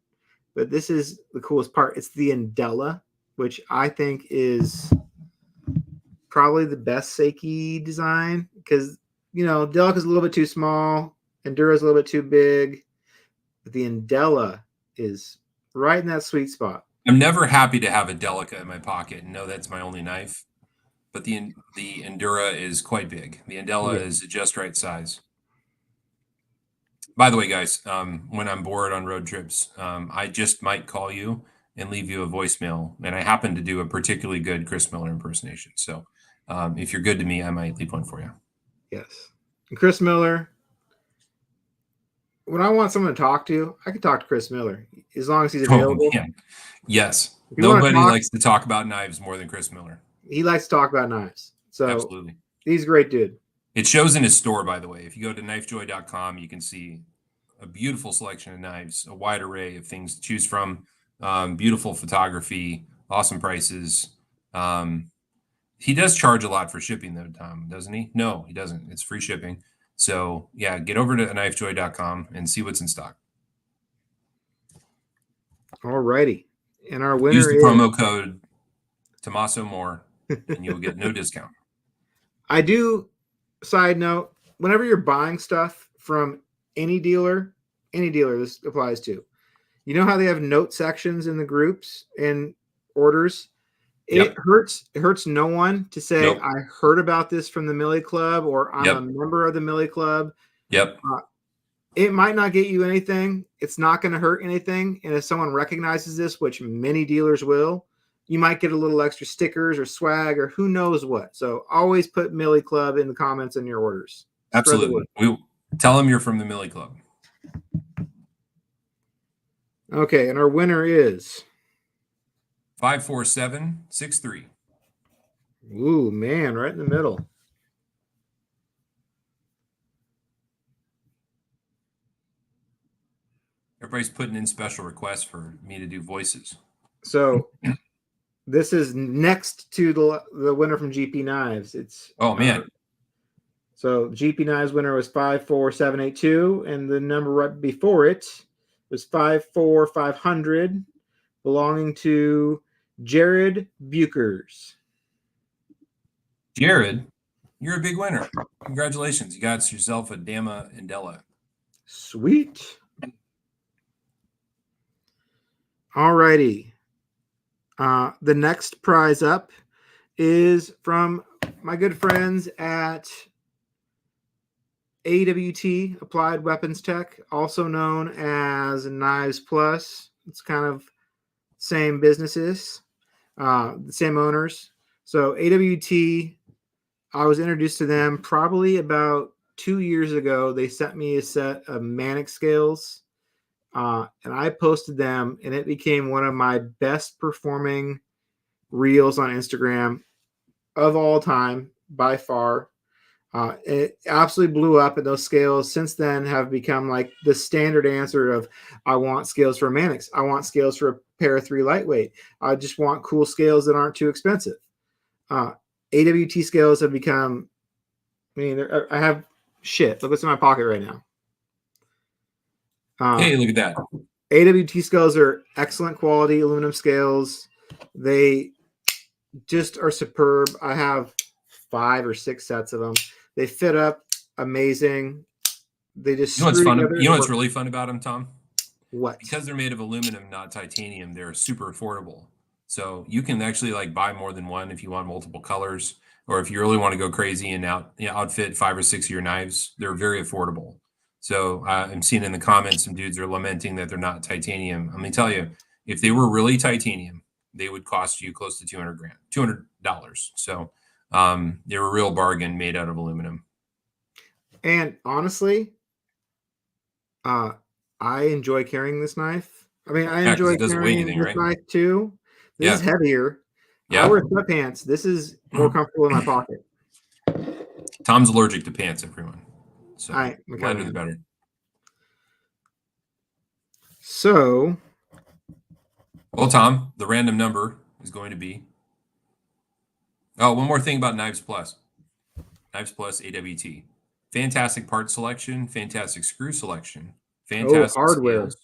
but this is the coolest part. It's the Andella, which I think is probably the best Seiki design because Delica is a little bit too small, Endura is a little bit too big, but the Andella is right in that sweet spot. I'm never happy to have a Delica in my pocket and know that's my only knife, but the Endura is quite big. The Andella is just right size. By the way, guys, when I'm bored on road trips, I just might call you and leave you a voicemail, and I happen to do a particularly good Chris Miller impersonation. So if you're good to me, I might leave one for you. Yes. And Chris Miller, when I want someone to talk to, I can talk to Chris Miller as long as he's available. Oh, yes. Nobody likes to talk about knives more than Chris Miller. He likes to talk about knives. So absolutely. He's a great dude. It shows in his store, by the way. If you go to knifejoy.com, you can see a beautiful selection of knives, a wide array of things to choose from, beautiful photography, awesome prices. He does charge a lot for shipping, though, Tom, doesn't he? No, he doesn't. It's free shipping. So, yeah, get over to knifejoy.com and see what's in stock. All righty. And our winner use the promo code Tommaso Moore, and you'll get no discount. I do, side note, whenever you're buying stuff from any dealer this applies to, you know how they have note sections in the groups and orders? It hurts no one to say, I heard about this from the Millie Club, or I'm a member of the Millie Club. It might not get you anything. It's not going to hurt anything. And if someone recognizes this, which many dealers will, you might get a little extra stickers or swag or who knows what. So always put Millie Club in the comments in your orders. Absolutely. We tell them you're from the Millie Club. Okay, and our winner is 54763. Ooh, man, right in the middle. Everybody's putting in special requests for me to do voices. So this is next to the winner from GP Knives. It's man. So GP Knives winner was 54782, and the number right before it was 54500, belonging to Jared Bukers. Jared, you're a big winner. Congratulations. You got yourself a Dama Andella. Sweet. All righty. The next prize up is from my good friends at AWT, Applied Weapons Tech, also known as Knives Plus. It's kind of same businesses, the same owners. So AWT, I was introduced to them probably about 2 years ago. They sent me a set of Manic scales, and I posted them, and it became one of my best performing reels on Instagram of all time by far. It absolutely blew up, and those scales since then have become like the standard answer of, I want scales for Manics. I want scales for a pair of 3 lightweight. I just want cool scales that aren't too expensive. AWT scales have become, I have shit. Look what's in my pocket right now. Hey, look at that. AWT scales are excellent quality aluminum scales. They just are superb. I have 5 or 6 sets of them. They fit up amazing. They just what's fun. You know what's really fun about them, Tom? What? Because they're made of aluminum, not titanium, they're super affordable. So you can actually buy more than one if you want multiple colors, or if you really want to go crazy and outfit 5 or 6 of your knives. They're very affordable. So I'm seeing in the comments some dudes are lamenting that they're not titanium. Let me tell you, if they were really titanium, they would cost you close to $200. So they're a real bargain made out of aluminum. And honestly, I I enjoy carrying this knife. I mean, I Yeah, because enjoy it doesn't weigh carrying anything, this right? knife too. This is Yeah. heavier. I Yeah. wear sweatpants. This is more comfortable in my pocket. Tom's allergic to pants, everyone. So I kind lighter of the am. better. So, Well, Tom, the random number is going to be. Oh, one more thing about Knives Plus. Knives Plus AWT. Fantastic part selection, fantastic screw selection, oh, fantastic hardware. scales.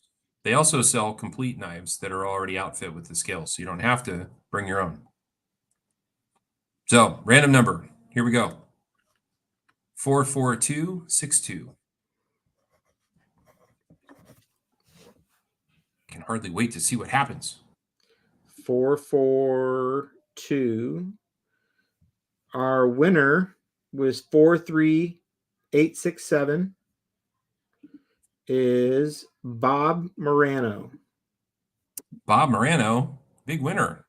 They also sell complete knives that are already outfit with the scales, so you don't have to bring your own. So, random number. Here we go. 44262. Can hardly wait to see what happens. 442. Our winner was 43867. Is Bob Morano. Bob Morano, big winner.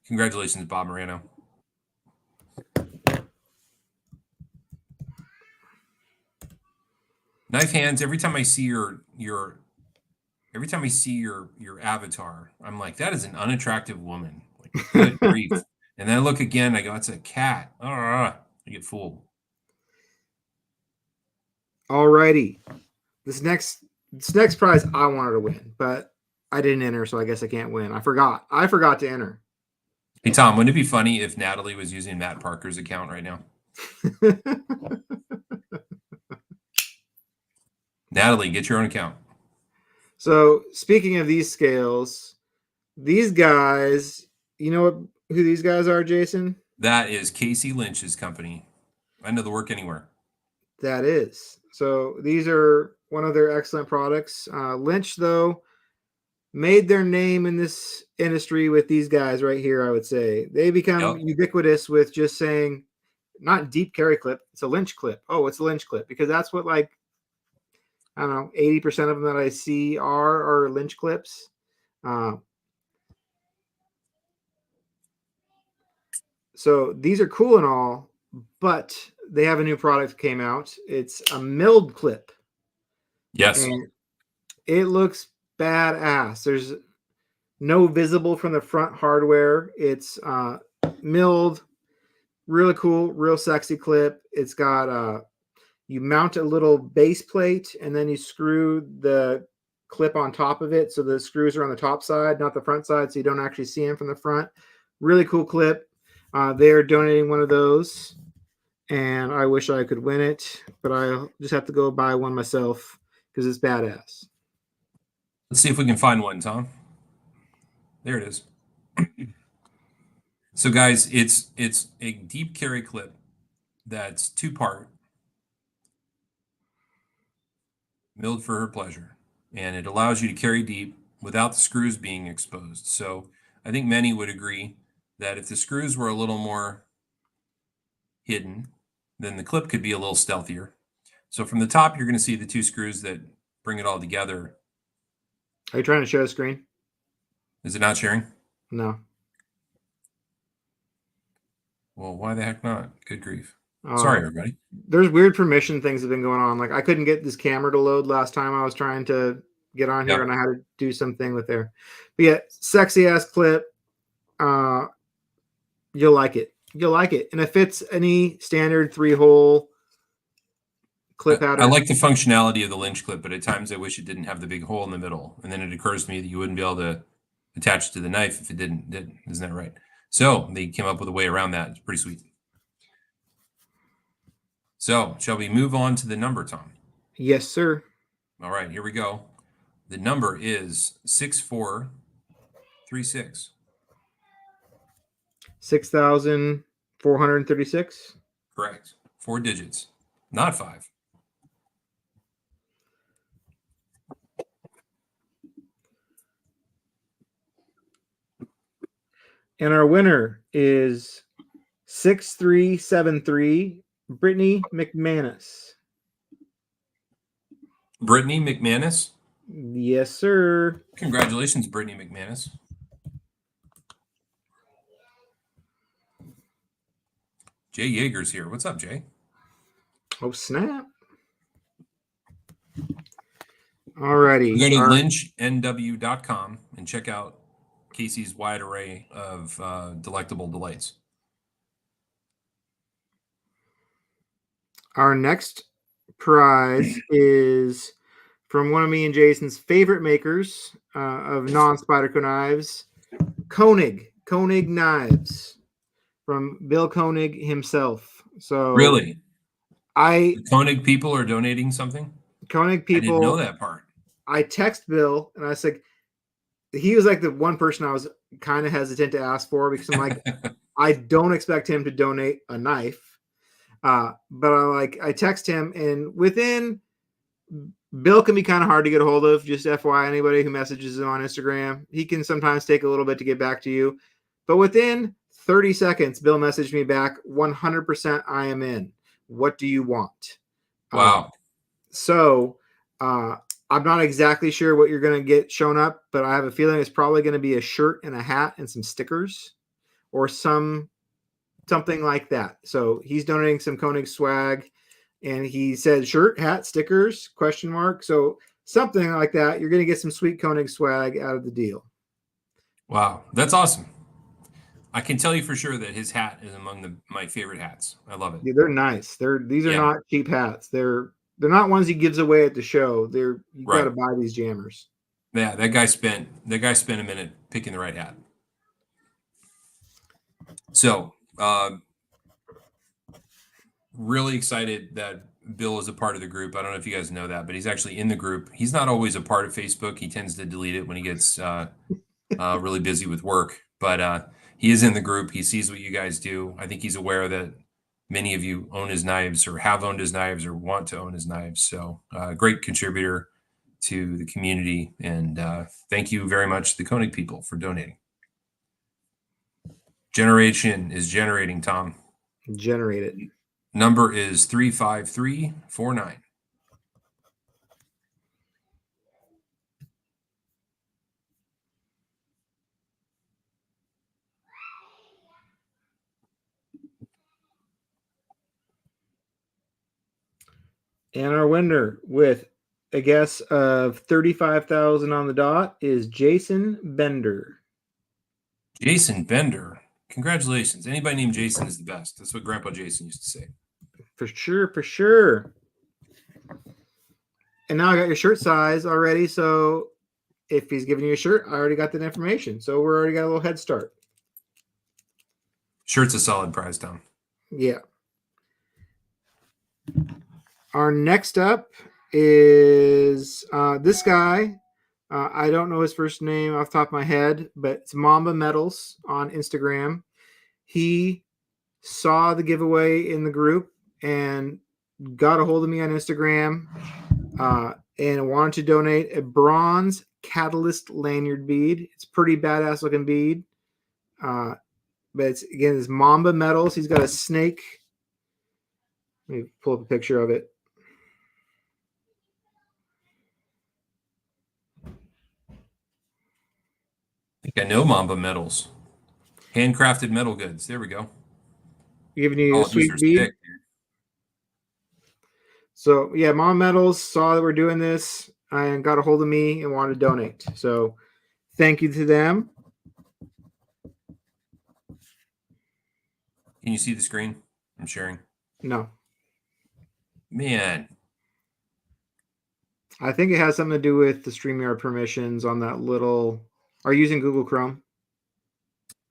Congratulations, Bob Morano. Knife hands. Every time I see your your avatar, I'm like, that is an unattractive woman. Like, good grief. And then I look again, I go, it's a cat. I get fooled. Alrighty. This next prize I wanted to win, but I didn't enter, so I guess I can't win. I forgot. I forgot to enter. Hey Tom, wouldn't it be funny if Natalie was using Matt Parker's account right now? Natalie, get your own account. So speaking of these scales, these guys, you know who these guys are, Jason? That is Casey Lynch's company. I know the work anywhere. That is. So these are one of their excellent products. Lynch, though, made their name in this industry with these guys right here, I would say. They become Yep. ubiquitous with just saying, not deep carry clip, it's a Lynch clip. Oh, it's a Lynch clip. Because that's what, like, I don't know, 80% of them that I see are Lynch clips. So these are cool and all, but they have a new product came out. It's a milled clip. Yes. And it looks badass. There's no visible from the front hardware. It's milled, really cool, real sexy clip. It's got you mount a little base plate and then you screw the clip on top of it. So the screws are on the top side, not the front side, so you don't actually see them from the front. Really cool clip. They're donating one of those, and I wish I could win it, but I just have to go buy one myself because it's badass. Let's see if we can find one, Tom. There it is. So guys, it's a deep carry clip that's two-part, milled for her pleasure, and it allows you to carry deep without the screws being exposed. So I think many would agree that if the screws were a little more hidden, then the clip could be a little stealthier. So from the top, you're going to see the two screws that bring it all together. Are you trying to share the screen? Is it not sharing? No. Well, why the heck not? Good grief. Uh, Sorry, everybody. There's weird permission things that have been going on. Like I couldn't get this camera to load last time I was trying to get on here, Yep. and I had to do something with there. But yeah, sexy ass clip. Uh, you'll like it. You'll like it, and it fits any standard 3-hole clip I pattern. like the functionality of the Lynch clip, but at times I wish it didn't have the big hole in the middle. And then it occurs to me that you wouldn't be able to attach it to the knife if it didn't. Isn't that right? So they came up with a way around that. It's pretty sweet. So shall we move on to the number, Tom? Yes, sir. All right, here we go. The number is 6436. 6,436. Correct. 4 digits, not 5. And our winner is 6373, Brittany McManus. Brittany McManus. Yes, sir. Congratulations, Brittany McManus. Jay Yeager's here. What's up, Jay? Oh, snap. Alrighty. Go to lynchnw.com and check out Casey's wide array of delectable delights. Our next prize is from one of me and Jason's favorite makers of non-Spyderco knives, Koenig knives, from Bill Koenig himself. So Really? the Koenig people are donating something? Koenig I didn't know people, that part. I text Bill and I was like, he was like the one person I was kind of hesitant to ask for because I'm like, I don't expect him to donate a knife. But I text him, and within Bill can be kind of hard to get a hold of. Just FYI, anybody who messages him on Instagram, he can sometimes take a little bit to get back to you. But within 30 seconds, Bill messaged me back, 100% I am in. What do you want? Wow. So I'm not exactly sure what you're going to get shown up, but I have a feeling it's probably going to be a shirt and a hat and some stickers or something like that. So he's donating some Koenig swag, and he said shirt, hat, stickers, question mark. So something like that. You're going to get some sweet Koenig swag out of the deal. Wow. That's awesome. I can tell you for sure that his hat is among my favorite hats. I love it. Yeah, they're nice. These are not cheap hats. They're not ones he gives away at the show. You got to Right. buy these jammers. Yeah, that guy spent a minute picking the right hat. So, really excited that Bill is a part of the group. I don't know if you guys know that, but he's actually in the group. He's not always a part of Facebook. He tends to delete it when he gets really busy with work. But he is in the group. He sees what you guys do. I think he's aware that many of you own his knives or have owned his knives or want to own his knives. So, great contributor to the community. And thank you very much, the Koenig people, for donating. Generation is generating, Tom. Generate it. Number is 35349. And our winner with a guess of 35,000 on the dot is Jason Bender. Jason Bender. Congratulations. Anybody named Jason is the best. That's what Grandpa Jason used to say. For sure, for sure. And now I got your shirt size already. So if he's giving you a shirt, I already got that information. So we're already got a little head start. Shirt's a solid prize, Tom. Yeah. Our next up is this guy. I don't know his first name off the top of my head, but it's Mamba Metals on Instagram. He saw the giveaway in the group and got a hold of me on Instagram and wanted to donate a bronze catalyst lanyard bead. It's pretty badass looking bead. But it's Mamba Metals. He's got a snake. Let me pull up a picture of it. I think I know Mamba Metals. Handcrafted metal goods. There we go. Giving you a sweet bead. Sick, so yeah, Mamba Metals saw that we're doing this and got a hold of me and wanted to donate. So thank you to them. Can you see the screen? I'm sharing. No. Man. I think it has something to do with the StreamYard permissions on that little. Are you using Google Chrome?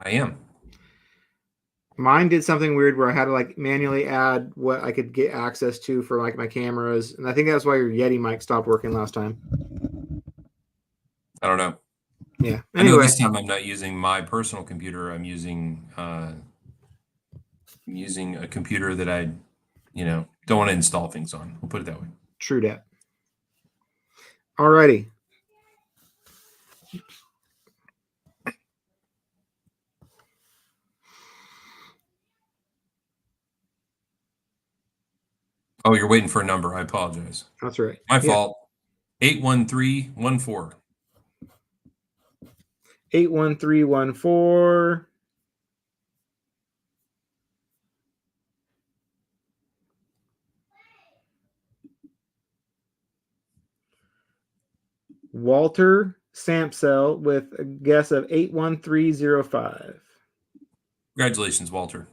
I am. Mine did something weird where I had to manually add what I could get access to for my cameras, and I think that's why your Yeti mic stopped working last time. I don't know. Yeah. Anyway. I know this time I'm not using my personal computer. I'm using a computer that I, don't want to install things on. We'll put it that way. True that. Alrighty. Oh, you're waiting for a number. I apologize. That's right. My fault. 81314. 81314. Walter Sampsell with a guess of 81305. Congratulations, Walter.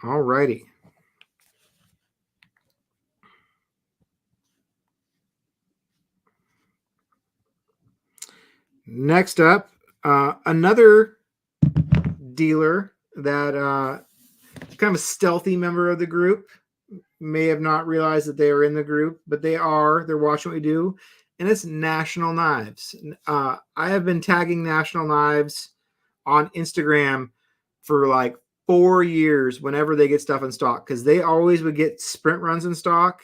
All righty. Next up, another dealer that kind of a stealthy member of the group may have not realized that they are in the group, but they are. They're watching what we do, and it's National Knives. I have been tagging National Knives on Instagram for like 4 years whenever they get stuff in stock, because they always would get sprint runs in stock,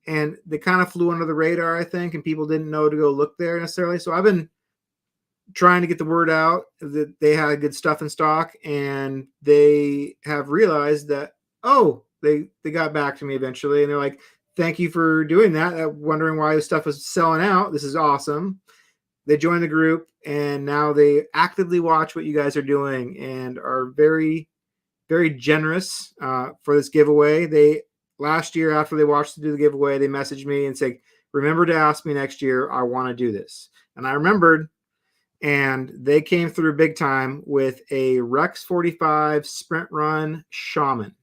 and they kind of flew under the radar, I think, and people didn't know to go look there necessarily. So I've been trying to get the word out that they had good stuff in stock, and they have realized that, oh, they got back to me eventually, and they're like, thank you for doing that. Wondering why this stuff was selling out. This is awesome. They joined the group, and now they actively watch what you guys are doing and are very, very generous for this giveaway. They last year, after they watched to do the giveaway, they messaged me and said, remember to ask me next year. I want to do this. And I remembered, and they came through big time with a Rex 45 Sprint Run Shaman.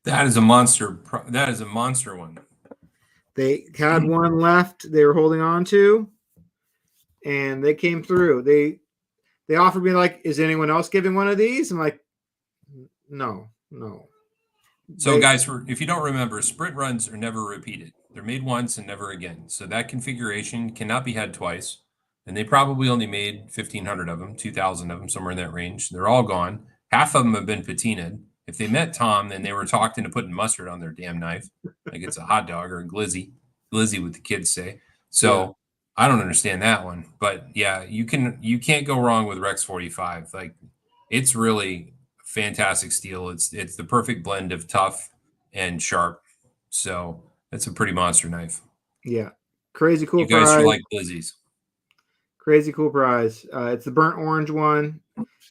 That is a monster. That is a monster one. They had one left they were holding on to, and they came through. They offered me, like, is anyone else giving one of these? I'm like, no. So, guys, if you don't remember, sprint runs are never repeated. They're made once and never again. So that configuration cannot be had twice. And they probably only made 1,500 of them, 2,000 of them, somewhere in that range. They're all gone. Half of them have been patinaed. If they met Tom, then they were talked into putting mustard on their damn knife, like it's a hot dog or a glizzy, what the kids say. So yeah. I don't understand that one. But yeah, you can't go wrong with Rex 45. Like, it's really fantastic steel. It's the perfect blend of tough and sharp. So it's a pretty monster knife. Yeah, crazy cool. You guys prize. are like glizzies. Crazy cool prize. It's the burnt orange one.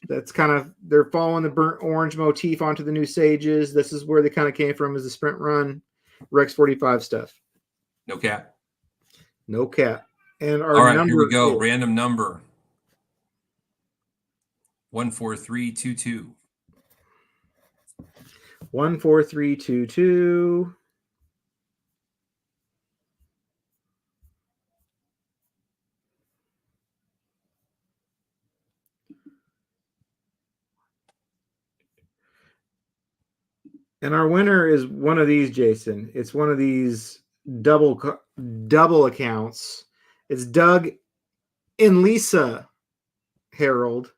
That's kind of, they're following the burnt orange motif onto the new Sages. This is where they kind of came from, as the Sprint Run Rex 45 stuff. No cap. No cap. And our all right, number here we go. Is random number 14322. 14322. And our winner is one of these, Jason. It's one of these double accounts. It's Doug and Lisa Harold.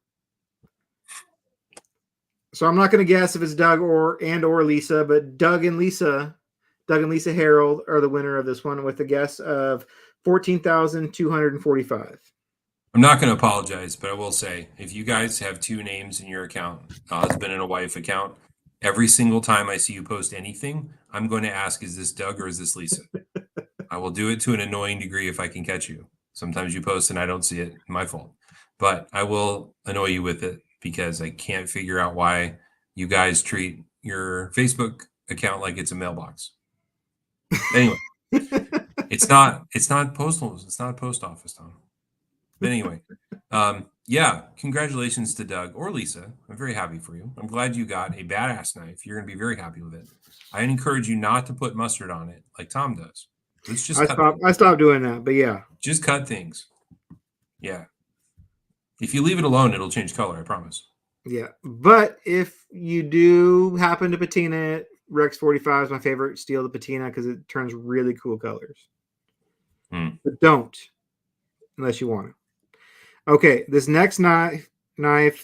So I'm not going to guess if it's Doug or Lisa, but Doug and Lisa Harold are the winner of this one with a guess of 14,245. I'm not going to apologize, but I will say, if you guys have two names in your account, a husband and a wife account, every single time I see you post anything, I'm going to ask, is this Doug or is this Lisa? I will do it to an annoying degree if I can catch you. Sometimes you post and I don't see it. My fault. But I will annoy you with it because I can't figure out why you guys treat your Facebook account like it's a mailbox. Anyway, it's not postal. It's not a post office, Tom. But anyway, yeah, congratulations to Doug or Lisa. I'm very happy for you. I'm glad you got a badass knife. You're going to be very happy with it. I encourage you not to put mustard on it like Tom does. Let's just I stopped doing that, but yeah. Just cut things. Yeah. If you leave it alone, it'll change color, I promise. Yeah. But if you do happen to patina it, Rex 45 is my favorite steel to patina because it turns really cool colors. But don't, unless you want to. Okay, this next knife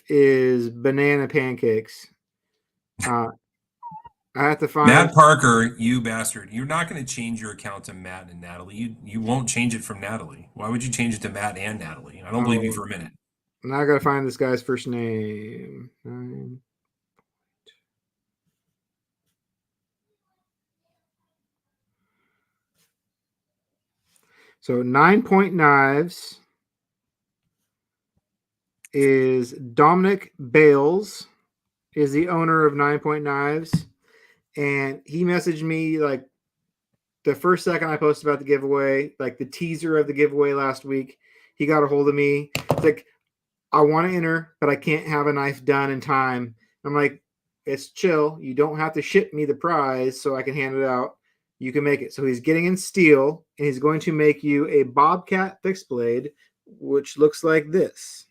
is banana pancakes. I have to find Matt Parker, you bastard. You're not going to change your account to Matt and Natalie. You won't change it from Natalie. Why would you change it to Matt and Natalie? I don't believe you for a minute. Now I got to find this guy's first name. So 9 Point Knives is Dominic Bales, is the owner of 9 Point Knives. and he messaged me like the first second I posted about the giveaway, like the teaser of the giveaway last week. He got a hold of me. It's like, I want to enter, but I can't have a knife done in time. I'm like, it's chill. You don't have to ship me the prize so I can hand it out. You can make it. So he's getting in steel, and he's going to make you a Bobcat fixed blade, which looks like this.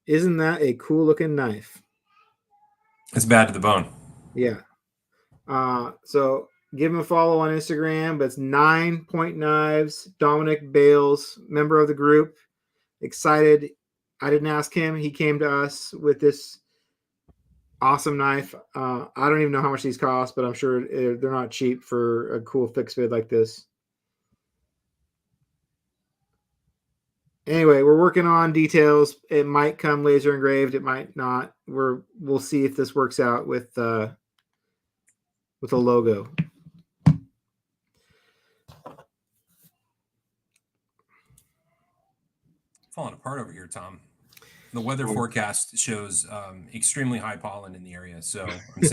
Isn't that a cool looking knife? It's bad to the bone. Yeah. So give him a follow on Instagram. But it's 9 Point Knives. Dominic Bales, member of the group. Excited. I didn't ask him. He came to us with this awesome knife. I don't even know how much these cost, but I'm sure they're not cheap for a cool fixed blade like this. Anyway, we're working on details. It might come laser engraved. It might not. We'll see if this works out with a logo. Falling apart over here, Tom. The weather forecast shows extremely high pollen in the area, so I'm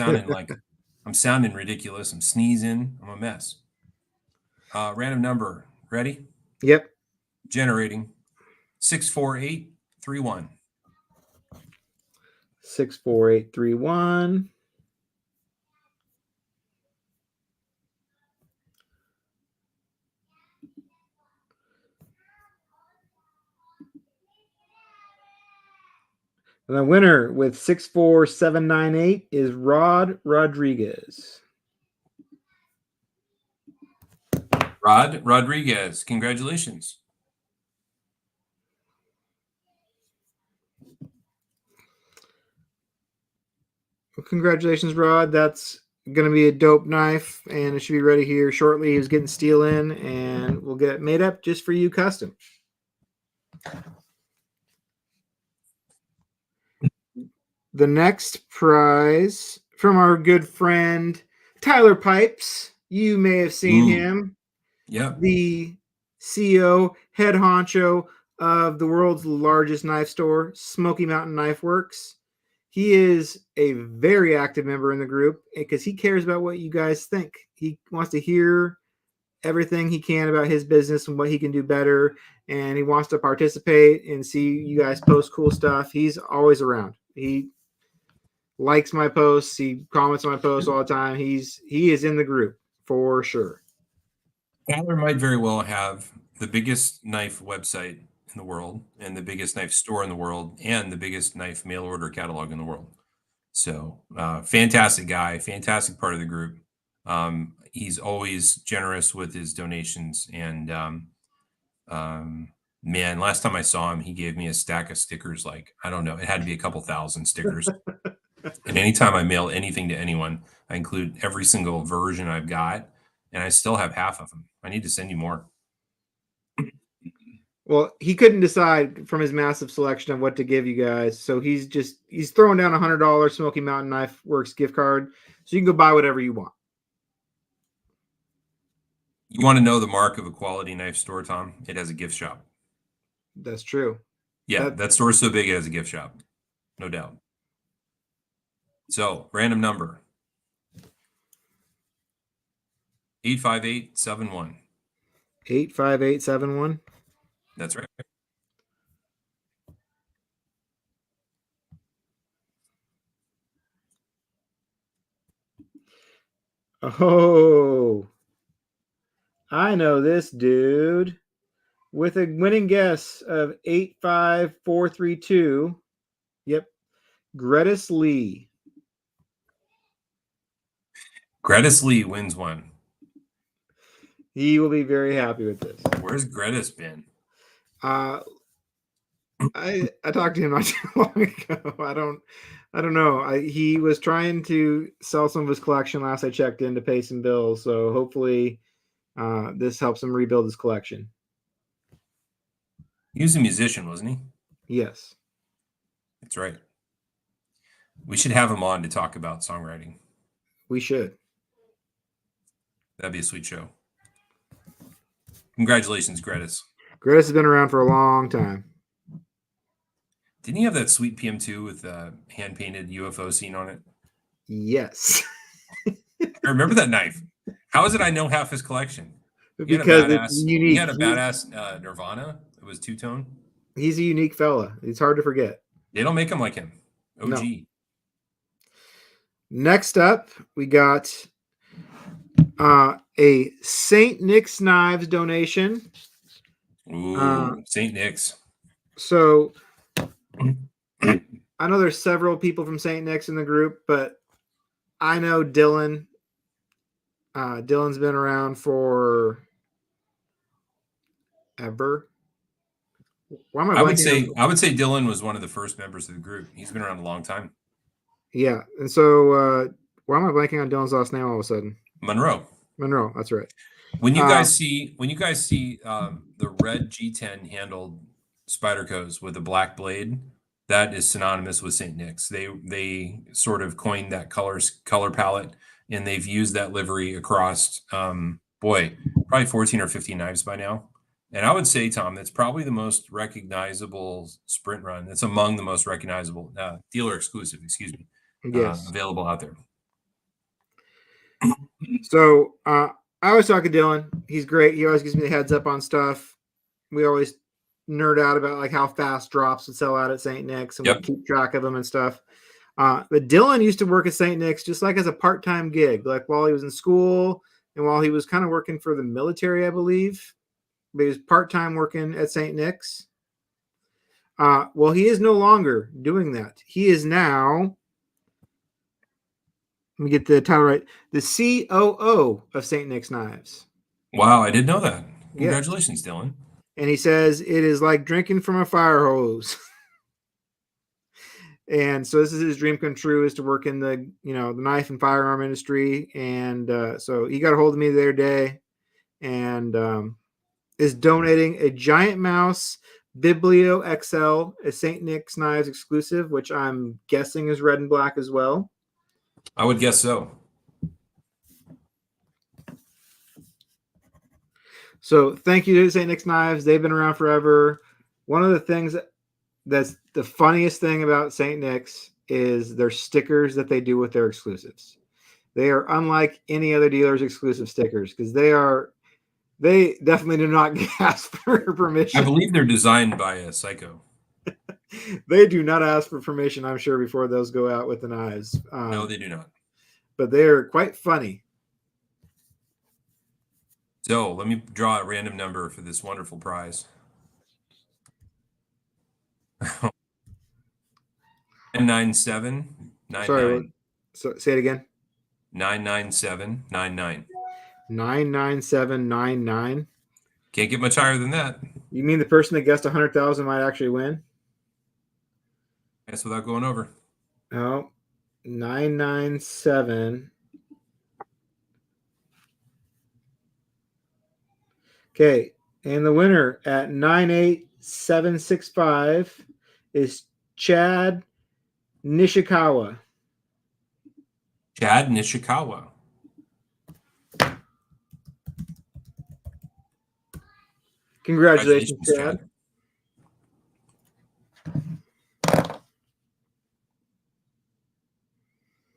sounding ridiculous. I'm sneezing. I'm a mess. Random number. Ready? Yep. Generating 64831. 64831. And the winner with 64798 is Rod Rodriguez. Rod Rodriguez, congratulations. Well, congratulations, Rod. That's going to be a dope knife, and it should be ready here shortly. He was getting steel in, and we'll get it made up just for you custom. The next prize from our good friend Tyler Pipes. You may have seen him. Yep. The CEO, head honcho of the world's largest knife store, Smoky Mountain Knife Works. He is a very active member in the group because he cares about what you guys think. He wants to hear everything he can about his business and what he can do better, and he wants to participate and see you guys post cool stuff. He's always around. He likes my posts. He comments on my posts all the time. He is in the group for sure. Tyler might very well have the biggest knife website in the world and the biggest knife store in the world and the biggest knife mail order catalog in the world. So fantastic guy, fantastic part of the group. He's always generous with his donations. And man, last time I saw him, he gave me a stack of stickers. Like, I don't know, it had to be a couple thousand stickers. And anytime I mail anything to anyone, I include every single version I've got, and I still have half of them. I need to send you more. Well, he couldn't decide from his massive selection of what to give you guys, so he's throwing down $100 Smoky Mountain Knife Works gift card, so you can go buy whatever you want. You want to know the mark of a quality knife store, Tom? It has a gift shop. That's true. Yeah, that store is so big it has a gift shop, no doubt. So, random number. 85871. 85871. That's right. Oh, I know this dude. With a winning guess of 85432. Yep. Gretis Lee. Gretis Lee wins one. He will be very happy with this. Where's Gretis been? I talked to him not too long ago. I don't know. He was trying to sell some of his collection last I checked in to pay some bills. So hopefully this helps him rebuild his collection. He was a musician, wasn't he? Yes. That's right. We should have him on to talk about songwriting. We should. That'd be a sweet show. Congratulations, Gretis. Gretis has been around for a long time. Didn't he have that sweet PM2 with a hand-painted UFO scene on it? Yes. I remember that knife. How is it I know half his collection? He had a Because it's badass. He unique. had a badass Nirvana. It was two tone. He's a unique fella. It's hard to forget. They don't make them like him. No. OG. Next up, we got a St. Nick's Knives donation. Ooh, St. Nick's. So I know there's several people from St. Nick's in the group, but I know Dylan. Dylan's been around for ever. Why am I I would blanking? say Dylan was one of the first members of the group. He's been around a long time. Yeah, and so why am I blanking on Dylan's last name all of a sudden? Monroe. Monroe. That's right. When you guys see the red G10 handled Spydercos with a black blade, that is synonymous with St. Nick's. They sort of coined that color palette, and they've used that livery across probably 14 or 15 knives by now. And I would say, Tom, that's probably the most recognizable sprint run. It's among the most recognizable dealer exclusive, Yes. available out there. So I always talk to Dylan. He's great. He always gives me the heads up on stuff. We always nerd out about like how fast drops would sell out at St. Nick's, and we keep track of them and stuff. But Dylan used to work at St. Nick's just like as a part-time gig, like while he was in school and while he was kind of working for the military, I believe. But he was part-time working at St. Nick's. Well, he is no longer doing that. He is now, let me get the title right, the COO of St. Nick's Knives. Wow, I didn't know that. Congratulations, Dylan. And he says it is like drinking from a fire hose. And so this is his dream come true, is to work in the knife and firearm industry. And so he got a hold of me the other day and is donating a Giant Mouse Biblio XL, a St. Nick's Knives exclusive, which I'm guessing is red and black as well. I would guess so. So thank you to St. Nick's Knives. They've been around forever. One of the things that's the funniest thing about St. Nick's is their stickers that they do with their exclusives. They are unlike any other dealer's exclusive stickers because they definitely do not ask for permission. I believe they're designed by a psycho. They do not ask for permission, I'm sure, before those go out with the knives. No, they do not. But they are quite funny. So let me draw a random number for this wonderful prize. 99799. Sorry, so say it again. 99799. 99799. Can't get much higher than that. You mean the person that guessed 100,000 might actually win? That's without going over. No, 997. Okay, and the winner at 98765 is Chad Nishikawa. Chad Nishikawa. Congratulations, Chad.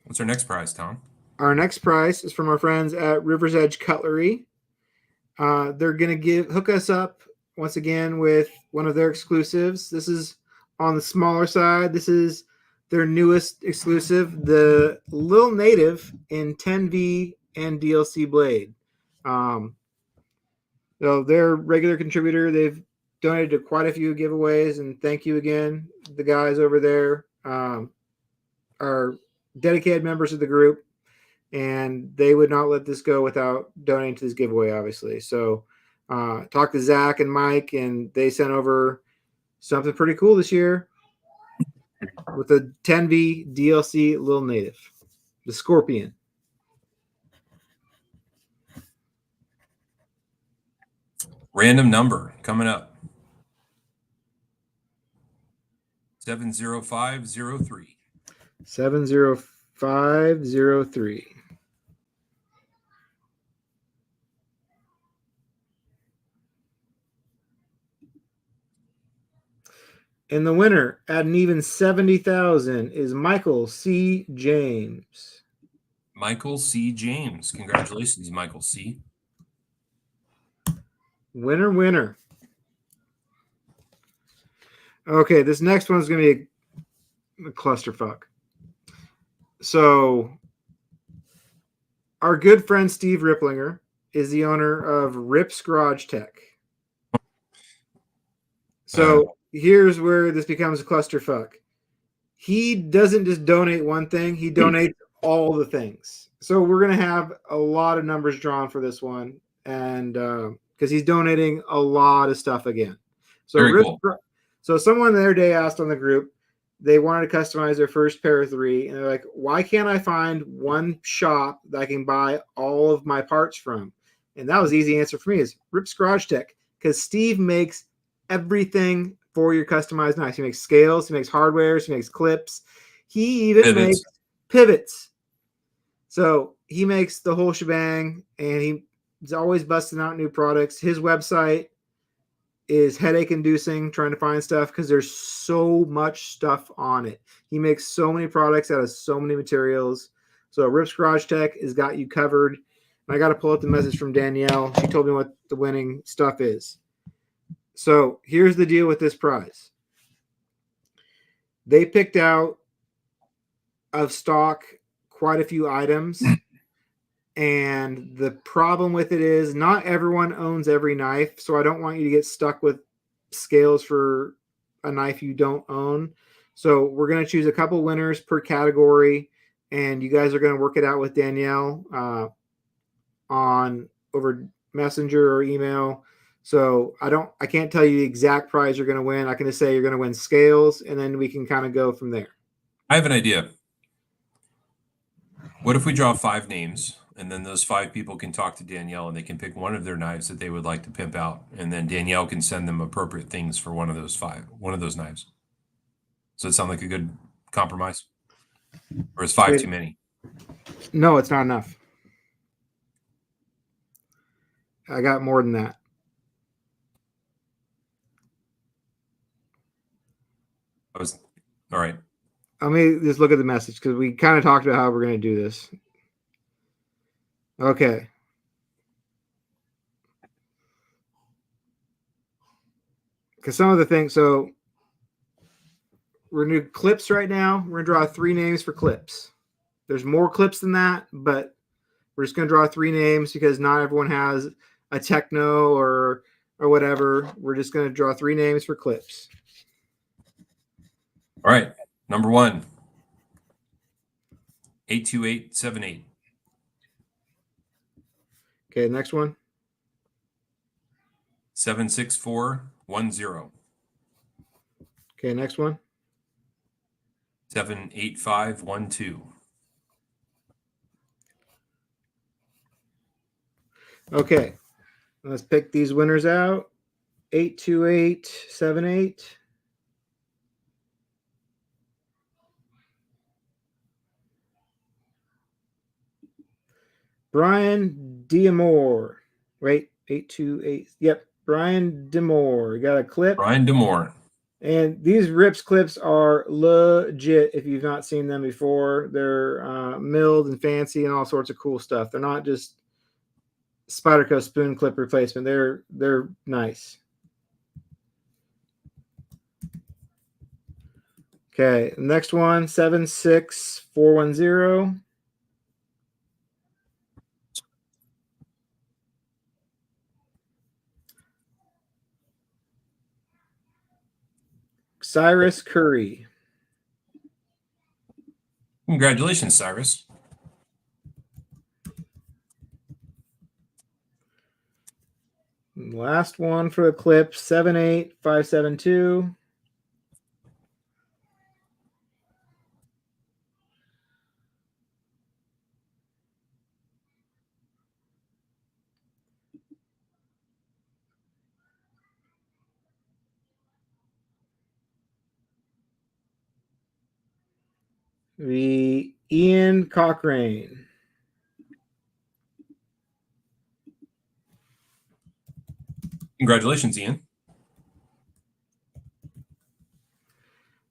What's our next prize, Tom? Our next prize is from our friends at River's Edge Cutlery. They're going to hook us up once again with one of their exclusives. This is on the smaller side. This is their newest exclusive, the Lil Native in 10V and DLC blade. So they're a regular contributor. They've donated to quite a few giveaways, and thank you again. The guys over there are dedicated members of the group, and they would not let this go without donating to this giveaway, obviously. So talk to Zach and Mike, and they sent over something pretty cool this year with a 10V DLC Lil Native, the Scorpion. Random number coming up. 70503. 70503. And the winner at an even 70,000 is Michael C. James. Michael C. James. Congratulations, Michael C. Winner, winner. Okay, this next one's going to be a clusterfuck. So, our good friend Steve Ripplinger is the owner of Rips Garage Tech. So, here's where this becomes a clusterfuck. He doesn't just donate one thing, he donates all the things. So, we're going to have a lot of numbers drawn for this one. And because he's donating a lot of stuff again. So, Very cool. So someone the other day asked on the group, they wanted to customize their first pair of 3, and they're like, why can't I find one shop that I can buy all of my parts from? And that was the easy answer for me is Rips Garage Tech, because Steve makes everything for your customized knives. He makes scales, he makes hardwares, he makes clips. He even makes pivots. So he makes the whole shebang, and he's always busting out new products. His website is headache inducing trying to find stuff because there's so much stuff on it. He makes so many products out of so many materials. So Rips Garage Tech has got you covered. And I got to pull up the message from Danielle. She told me what the winning stuff is. So here's the deal with this prize. They picked out of stock quite a few items. And the problem with it is not everyone owns every knife. So I don't want you to get stuck with scales for a knife you don't own. So we're going to choose a couple winners per category. And you guys are going to work it out with Danielle on over Messenger or email. So I can't tell you the exact prize you're going to win. I can just say you're going to win scales, and then we can kind of go from there. I have an idea. What if we draw 5 names, and then those 5 people can talk to Danielle, and they can pick one of their knives that they would like to pimp out, and then Danielle can send them appropriate things for one of those knives. Does that sound like a good compromise? Or is 5 too many? No, it's not enough. I got more than that. All right. Let me just look at the message because we kind of talked about how we're going to do this. Okay. Because some of the things, so we're going to do clips right now. We're going to draw 3 names for clips. There's more clips than that, but we're just going to draw 3 names because not everyone has a techno or whatever. We're just going to draw 3 names for clips. All right. Number 1, 82878. Okay, next one. 76410. Okay, next one. 78512. Okay, let's pick these winners out. 82878. Brian Diamore. Wait, 828. Yep, Brian Demore. You got a clip. Brian Demore. And these Rips clips are legit if you've not seen them before. They're milled and fancy and all sorts of cool stuff. They're not just Spyderco spoon clip replacement. They're nice. Okay, next one, 76410. Cyrus Curry. Congratulations, Cyrus. Last one for the clip, 78572. The Ian Cochrane. Congratulations, Ian.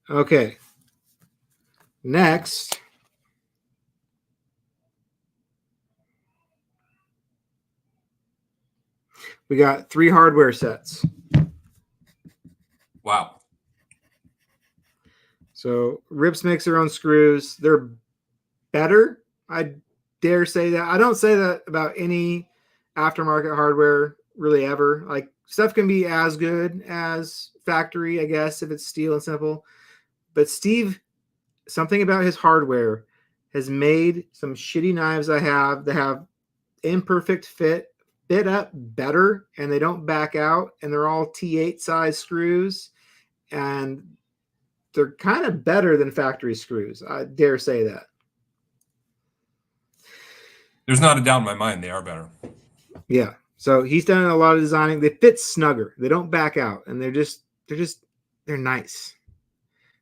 Okay. Next, We got 3 hardware sets. Wow. So Rips makes their own screws. They're better. I dare say that. I don't say that about any aftermarket hardware really ever. Like stuff can be as good as factory, I guess, if it's steel and simple. But Steve, something about his hardware has made some shitty knives I have that have imperfect fit up better, and they don't back out, and they're all T8 size screws, and they're kind of better than factory screws. I dare say that. There's not a doubt in my mind they are better. Yeah. So he's done a lot of designing. They fit snugger. They don't back out, and they're nice.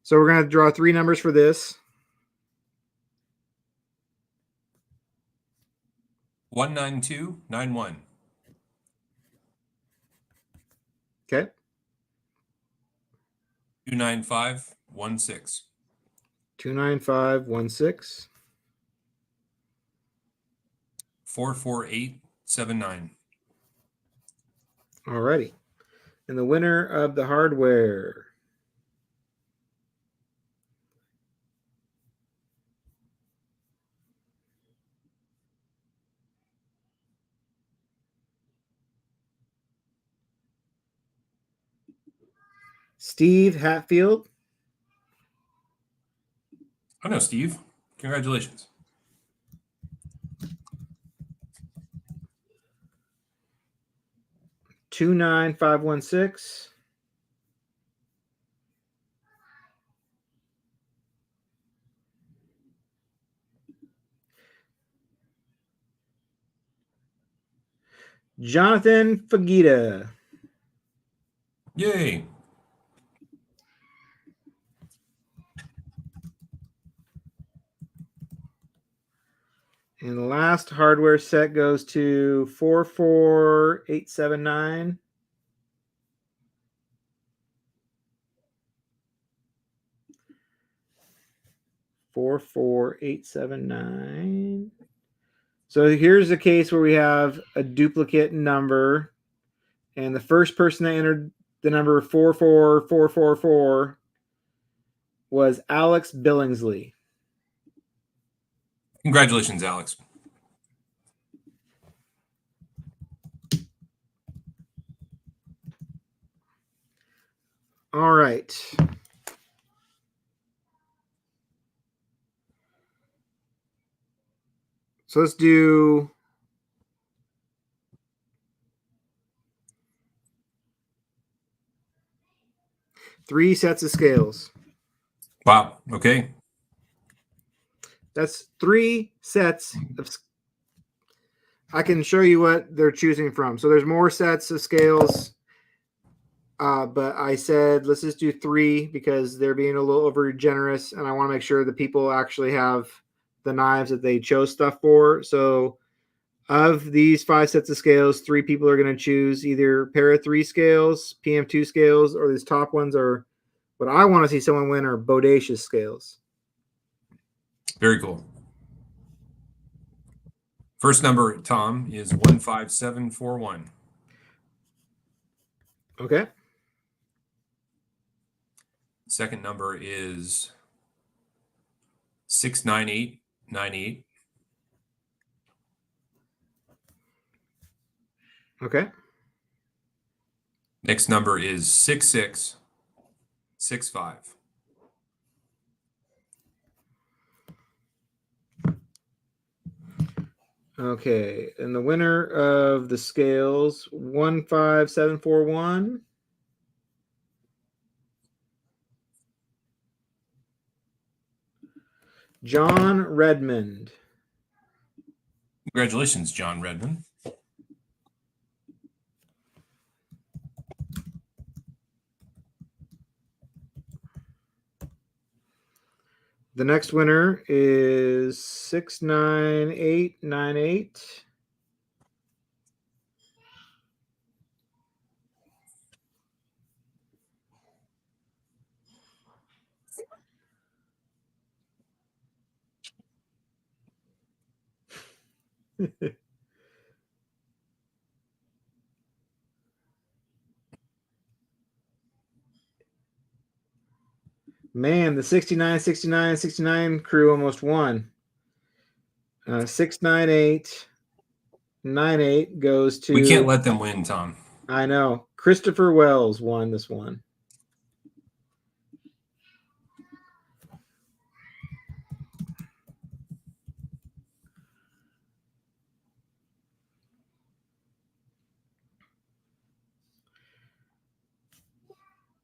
So we're gonna draw 3 numbers for this. 19291. Okay. 29516. 29516. 44879. Alrighty. And the winner of the hardware. Steve Hatfield. I know, Steve. Congratulations. $29516. Jonathan Fagita. Yay. And the last hardware set goes to 44879. 44879. So here's a case where we have a duplicate number, and the first person that entered the number 44444 was Alex Billingsley. Congratulations, Alex. All right. So let's do three sets of scales. Wow. Okay. That's 3 sets of. I can show you what they're choosing from. So there's more sets of scales, but I said let's just do 3 because they're being a little over generous, and I want to make sure the people actually have the knives that they chose stuff for. So of these 5 sets of scales, 3 people are going to choose either pair of 3 scales, PM2 scales, or these top ones are what I want to see someone win are bodacious scales. Very cool. First number, Tom, is 15741. Okay. Second number is 69898. Okay. Next number is 6665. Okay. And the winner of the scales 15741. John Redmond. Congratulations, John Redmond. The next winner is 69898. Man, the 69, 69, 69 crew almost won. 69898 goes to. We can't let them win, Tom. I know. Christopher Wells won this one.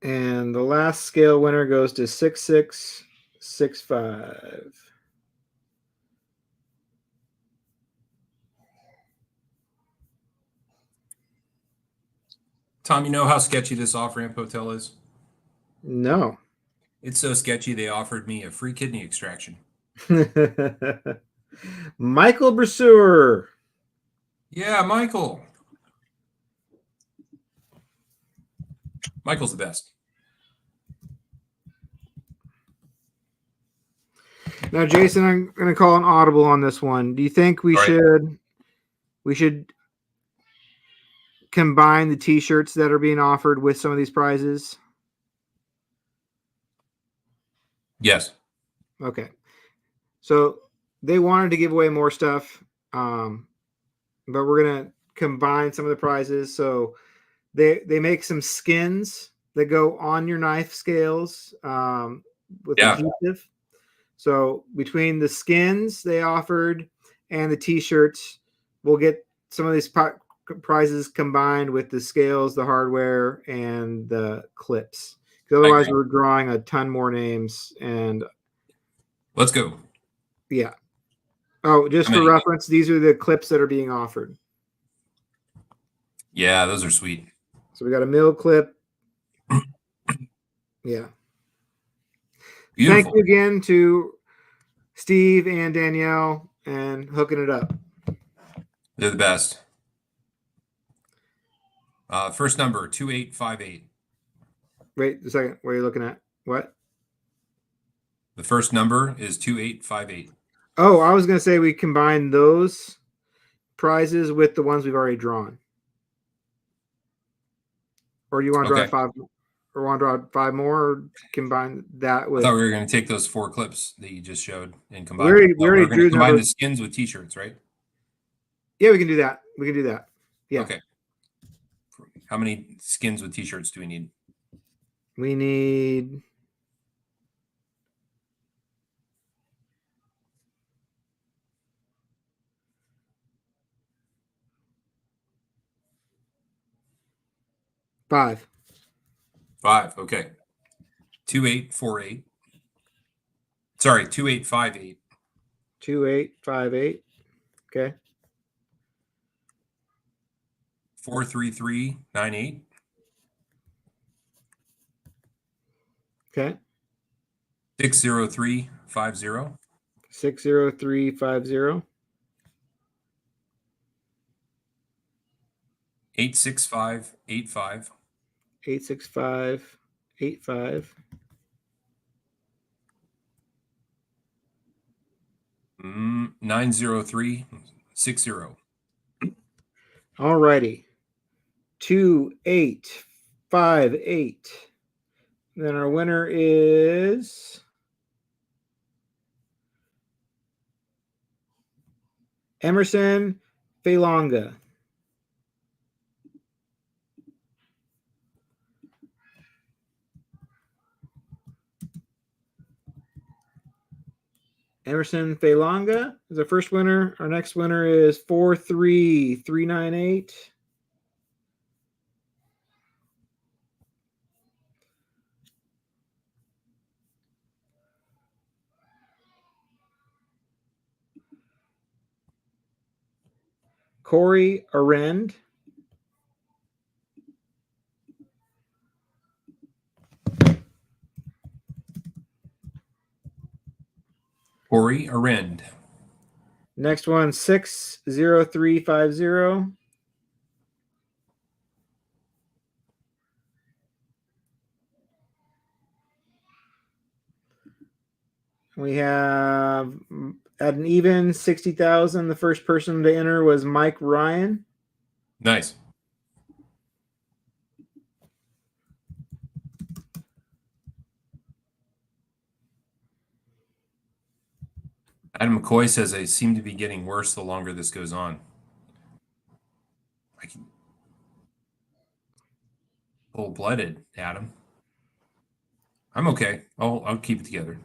And the last scale winner goes to 6665. Tom, you know how sketchy this off-ramp hotel is? No. It's so sketchy they offered me a free kidney extraction. Michael Brasseur. Yeah, Michael. Michael's the best. Now, Jason, I'm going to call an audible on this one. Do you think we should combine the T-shirts that are being offered with some of these prizes? Yes. Okay. So they wanted to give away more stuff, but we're going to combine some of the prizes. So they make some skins that go on your knife scales with adhesive. So between the skins they offered and the T-shirts, we'll get some of these prizes combined with the scales, the hardware, and the clips. Because otherwise, we're drawing a ton more names. And let's go. Yeah. Oh, just for reference, these are the clips that are being offered. Yeah, those are sweet. So we got a mill clip. Yeah. Beautiful. Thank you again to Steve and Danielle and hooking it up. They're the best. First number, 2858. Wait a second. What are you looking at? What? The first number is 2858. Oh, I was going to say we combine those prizes with the ones we've already drawn. Or do you want to draw five? Or want to draw five more? Or combine that with? I thought we were going to take those 4 clips that you just showed and combine. We already drew combine the skins with T-shirts, right? Yeah, we can do that. Yeah. Okay. How many skins with T-shirts do we need? We need 5. 5. Okay. 2848. Sorry, 2858. 2858. Okay. 43398. Okay. 60350. 60350. 86585. 86585. 90360. All righty. 2858. Then our winner is Emerson Failonga. Emerson Failonga is our first winner. Our next winner is 43398. Corey Arend. Corey Arend. Next one, 60350. We have at an even 60,000. The first person to enter was Mike Ryan. Nice. Adam McCoy says they seem to be getting worse the longer this goes on. I can Full-blooded, Adam. I'm okay. I'll keep it together.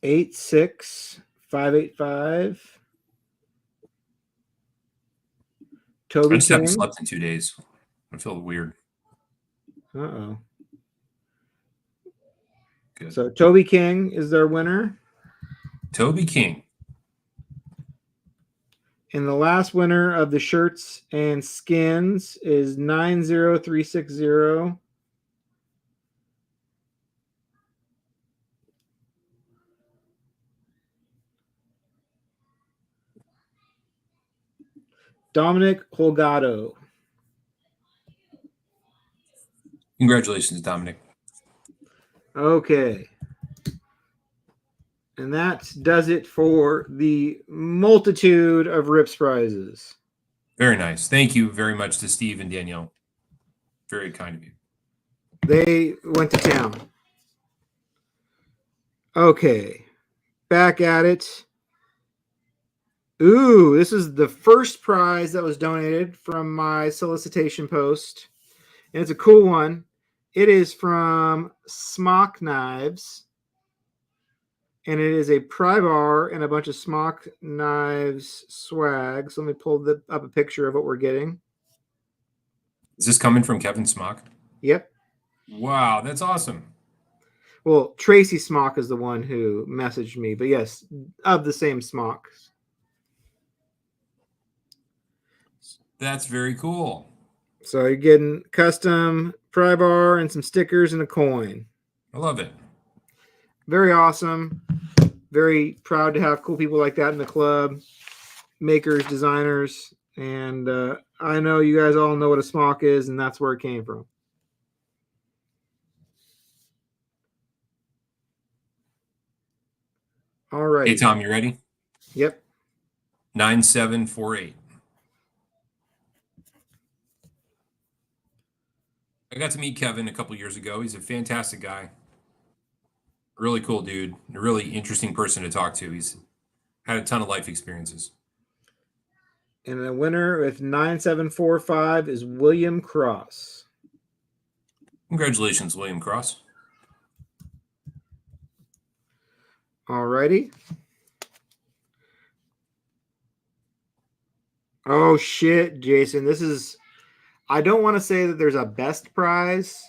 86585. I Toby just haven't King. slept in 2 days. I feel weird. Uh-oh. Good. So Toby King is their winner. Toby King. And the last winner of the shirts and skins is 90360. Dominic Holgado. Congratulations, Dominic. Okay. And that does it for the multitude of Rips prizes. Very nice. Thank you very much to Steve and Danielle. Very kind of you. They went to town. Okay. Back at it. Ooh, this is the first prize that was donated from my solicitation post. And it's a cool one. It is from Smock Knives. And it is a pry bar and a bunch of Smock Knives swag. So let me pull up a picture of what we're getting. Is this coming from Kevin Smock? Yep. Wow, that's awesome. Well, Tracy Smock is the one who messaged me, but yes, of the same Smock. That's very cool. So you're getting custom pry bar and some stickers and a coin. I love it. Very awesome. Very proud to have cool people like that in the club. Makers, designers, and I know you guys all know what a smock is, and that's where it came from. All right. Hey, Tom, you ready? Yep. 9748. I got to meet Kevin a couple years ago. He's a fantastic guy. Really cool dude. A really interesting person to talk to. He's had a ton of life experiences. And the winner with 9745 is William Cross. Congratulations, William Cross. All righty. Oh, shit, Jason. This is, I don't want to say that there's a best prize,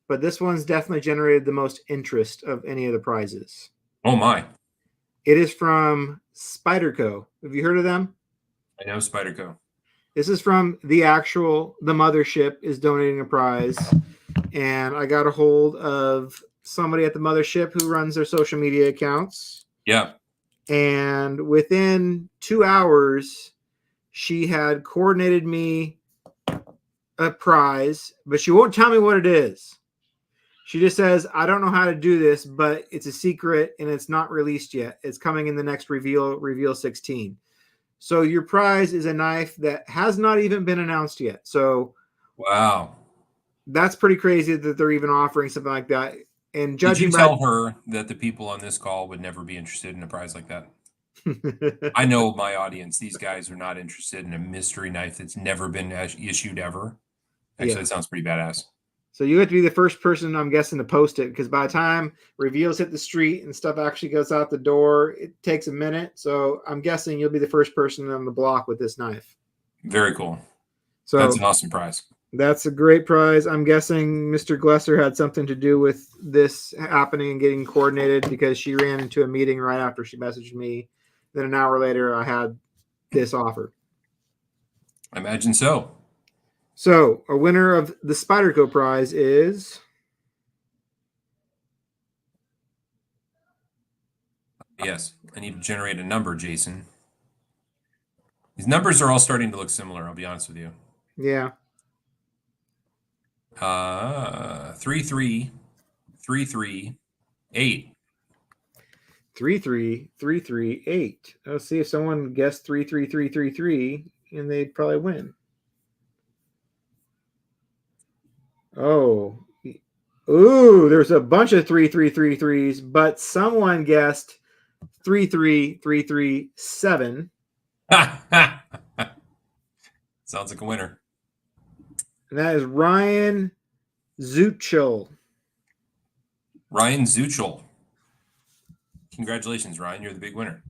but this one's definitely generated the most interest of any of the prizes. Oh, my. It is from Spyderco. Have you heard of them? I know Spyderco. This is from the mothership is donating a prize. And I got a hold of somebody at the mothership who runs their social media accounts. Yeah. And within 2 hours, she had coordinated me a prize, but she won't tell me what it is. She just says, I don't know how to do this, but it's a secret and it's not released yet. It's coming in the next reveal 16. So your prize is a knife that has not even been announced yet. So wow, that's pretty crazy that they're even offering something like that. And did you judging tell her that the people on this call would never be interested in a prize like that? I know my audience. These guys are not interested in a mystery knife that's never been issued ever. Actually, Yeah. That sounds pretty badass. So you have to be the first person, I'm guessing, to post it, because by the time reveals hit the street and stuff actually goes out the door, it takes a minute. So I'm guessing you'll be the first person on the block with this knife. Very cool. So that's an awesome prize. That's a great prize. I'm guessing Mr. Glesser had something to do with this happening and getting coordinated, because she ran into a meeting right after she messaged me. Then an hour later, I had this offer. I imagine so. So a winner of the Spyderco prize is... Yes, I need to generate a number, Jason. These numbers are all starting to look similar, I'll be honest with you. Yeah. 33338. 33338. Let's see if someone guessed 33333, and they'd probably win. Oh. Ooh, there's a bunch of 3333s, but someone guessed 33337. Sounds like a winner. And that is Ryan Zuchel. Ryan Zuchel. Congratulations, Ryan. You're the big winner.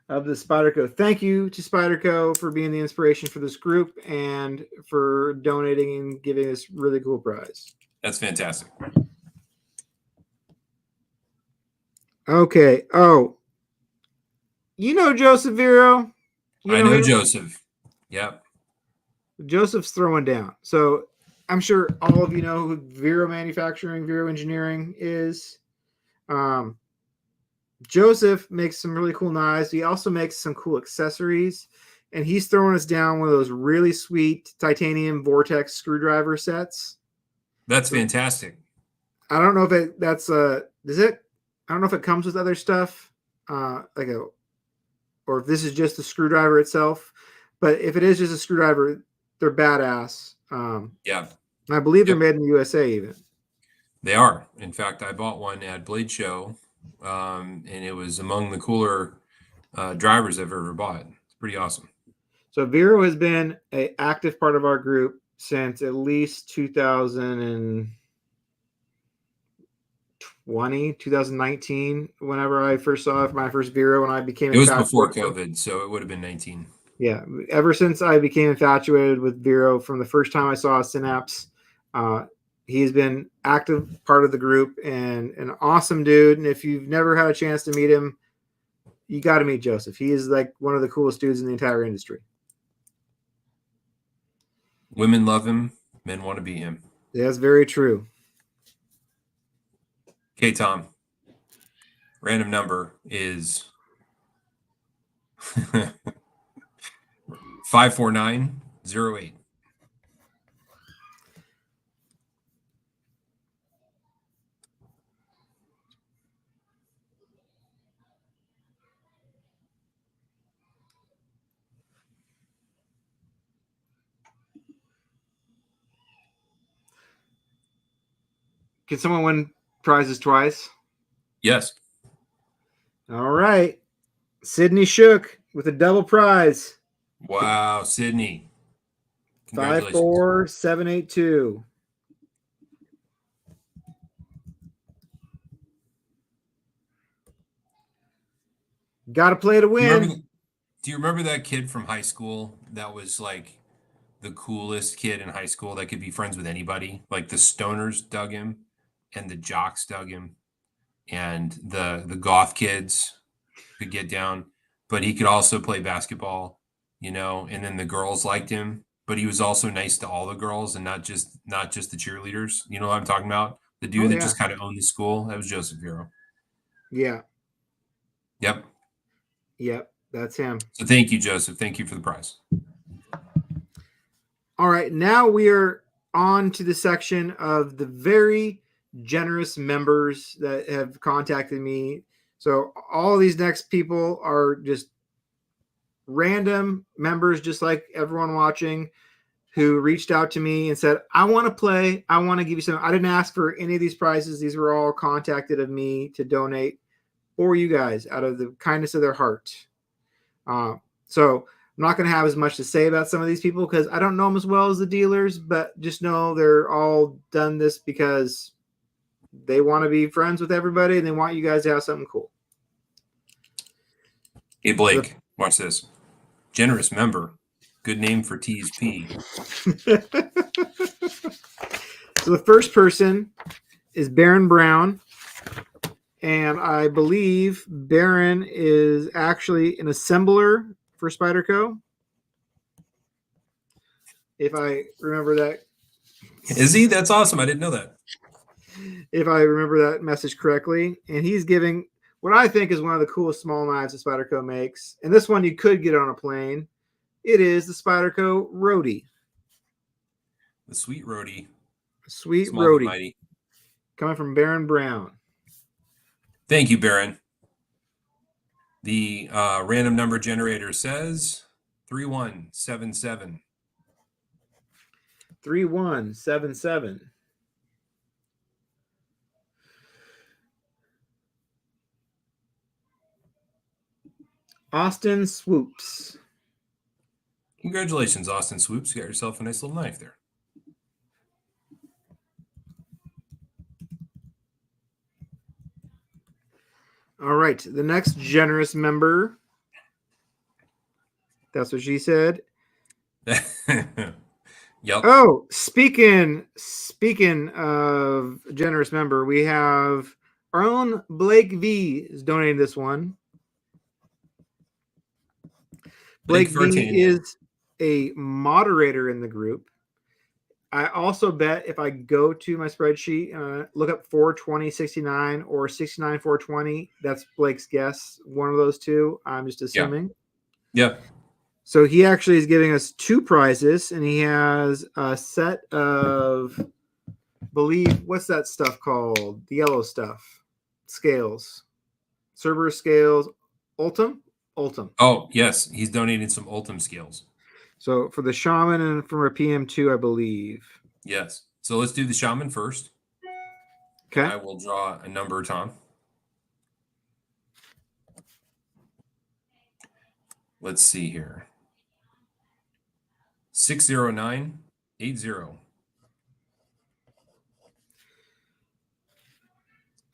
Of the Spyderco. Thank you to Spyderco for being the inspiration for this group and for donating and giving this really cool prize. That's fantastic. Okay. Oh, you know Joseph Vero? I know Joseph. Yep. Joseph's throwing down. So I'm sure all of you know who Vero Manufacturing, Vero Engineering is. Joseph makes some really cool knives. He also makes some cool accessories. And he's throwing us down one of those really sweet titanium vortex screwdriver sets. That's fantastic. I don't know if that's does it? I don't know if it comes with other stuff, or if this is just the screwdriver itself. But if it is just a screwdriver, they're badass. Yeah. And I believe they're made in the USA even. They are. In fact, I bought one at Blade Show, and it was among the cooler drivers I've ever bought. It's pretty awesome. So Vero has been an active part of our group since at least 2019, whenever I first saw it, my first Vero, when I became it was before COVID, so it would have been 19. Yeah, ever since I became infatuated with Vero, from the first time I saw Synapse, he's been active part of the group and an awesome dude. And if you've never had a chance to meet him, you got to meet Joseph. He is like one of the coolest dudes in the entire industry. Women love him. Men want to be him. That's very true. Okay, Tom. Random number is 54908. Can someone win prizes twice? Yes. All right. Sydney Shook with a double prize. Wow, Sydney. Congratulations. 54782. Got to play to win. Do you remember that kid from high school that was like the coolest kid in high school that could be friends with anybody? Like the stoners dug him and the jocks dug him and the goth kids could get down, but he could also play basketball, and then the girls liked him, but he was also nice to all the girls and not just the cheerleaders. You know what I'm talking about? The dude that just kind of owned the school. That was Joseph Vero. Yeah. Yep. That's him. So thank you, Joseph. Thank you for the prize. All right, now we are on to the section of the very generous members that have contacted me. So all these next people are just random members, just like everyone watching, who reached out to me and said, I want to play. I want to give you some. I didn't ask for any of these prizes. These were all contacted of me to donate for you guys out of the kindness of their heart. So I'm not going to have as much to say about some of these people because I don't know them as well as the dealers, but just know they're all done this because they want to be friends with everybody and they want you guys to have something cool. Hey, Blake, watch this. Generous member. Good name for TSP. So the first person is Baron Brown. And I believe Baron is actually an assembler for Spyderco. If I remember that. Is he? That's awesome. I didn't know that. If I remember that message correctly. And he's giving what I think is one of the coolest small knives that Spyderco makes. And this one you could get on a plane. It is the Spyderco Roadie. The sweet Roadie. Sweet Roadie. Coming from Baron Brown. Thank you, Baron. The random number generator says 3177. 3177. Austin Swoops. Congratulations, Austin Swoops. You got yourself a nice little knife there. All right. The next generous member. That's what she said. Yep. Oh, speaking of generous member, we have our own Blake V is donating this one. Blake V is a moderator in the group. I also bet if I go to my spreadsheet, look up 42069 or 69420, that's Blake's guess. One of those two. I'm just assuming. Yep. So he actually is giving us 2 prizes, and he has a set of, what's that stuff called? The yellow stuff. Scales. Cerberus scales. Ultim? Ultim. Oh, yes. He's donating some Ultim scales. So for the shaman and from a PM2, I believe. Yes. So let's do the shaman first. Okay. I will draw a number, Tom. Let's see here. 60980.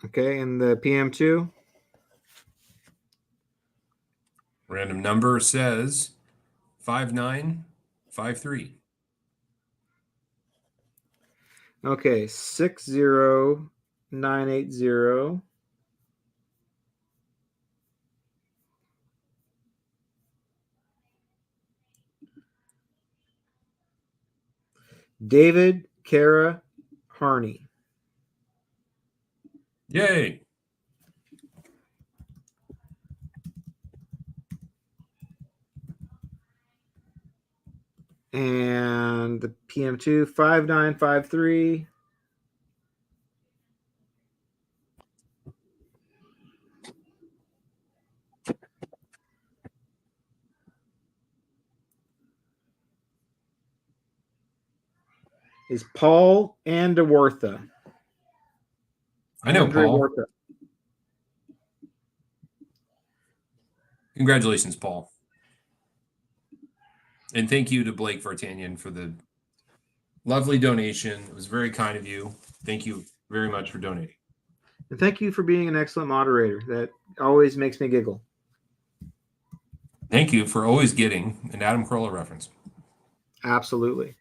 Okay, and the PM2? Random number says 5953. Okay, 60980. David Kara Harney. Yay. And the PM2, 5953. Is Paul Andawartha. I know Paul. Wartha. Congratulations, Paul. And thank you to Blake Vartanian for the lovely donation. It was very kind of you. Thank you very much for donating. And thank you for being an excellent moderator. That always makes me giggle. Thank you for always getting an Adam Carolla reference. Absolutely.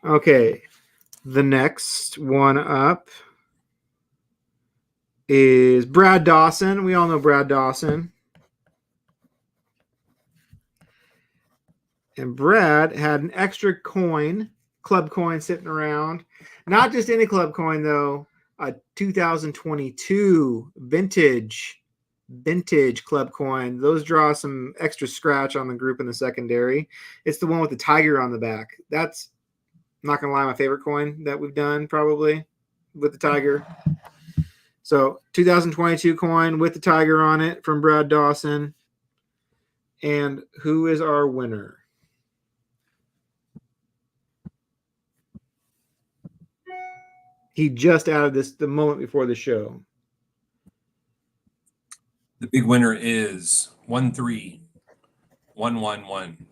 Okay. The next one up is Brad Dawson. We all know Brad Dawson. And Brad had an extra coin, club coin sitting around. Not just any club coin, though. A 2022 vintage club coin. Those draw some extra scratch on the group in the secondary. It's the one with the tiger on the back. That's, not going to lie, my favorite coin that we've done, probably, with the tiger. So 2022 coin with the tiger on it from Brad Dawson. And who is our winner? He just added this the moment before the show. The big winner is 13111.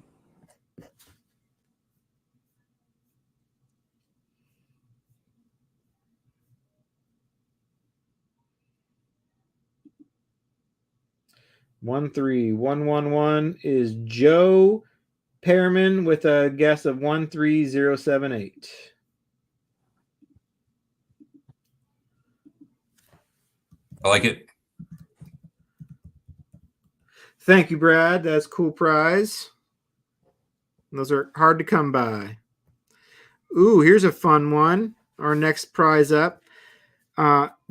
One 13111 is Joe Pearman with a guess of 13078. I like it. Thank you, Brad. That's a cool prize. Those are hard to come by. Ooh, here's a fun one. Our next prize up.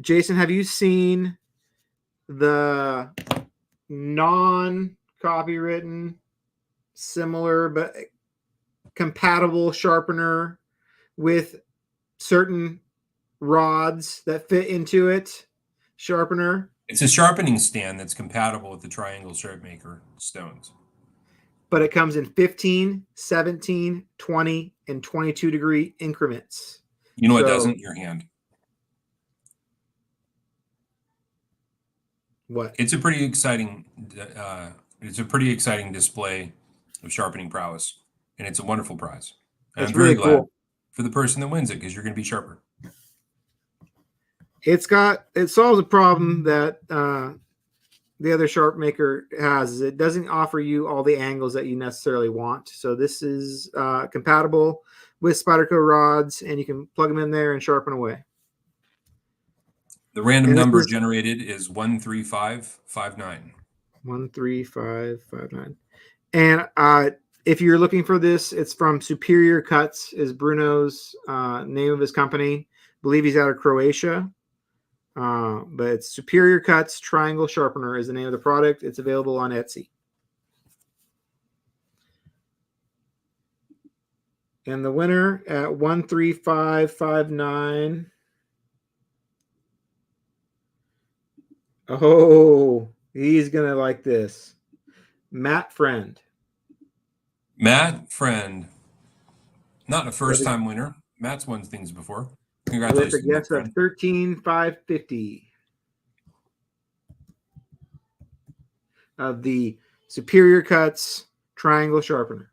Jason, have you seen the non-copywritten, similar but compatible sharpener with certain rods that fit into it? Sharpener. It's a sharpening stand that's compatible with the triangle shape maker stones. But it comes in 15, 17, 20, and 22 degree increments. You know what doesn't? Your hand. What? It's a pretty exciting. It's a pretty exciting display of sharpening prowess, and it's a wonderful prize. And I'm It's very really glad cool. for the person that wins it because you're going to be sharper. It solves a problem that the other sharp maker has. Is it doesn't offer you all the angles that you necessarily want. So this is compatible with Spyderco rods, and you can plug them in there and sharpen away. The random And this number is generated is 13559. 13559. And if you're looking for this, it's from Superior Cuts, is Bruno's name of his company. I believe he's out of Croatia. But it's Superior Cuts Triangle Sharpener is the name of the product. It's available on Etsy. And the winner at 13559. Oh, he's going to like this. Matt Friend. Matt Friend. Not a first-time winner. Matt's won things before. With a Congratulations, Matt guess of Friend. 13,550 of the Superior Cuts Triangle Sharpener.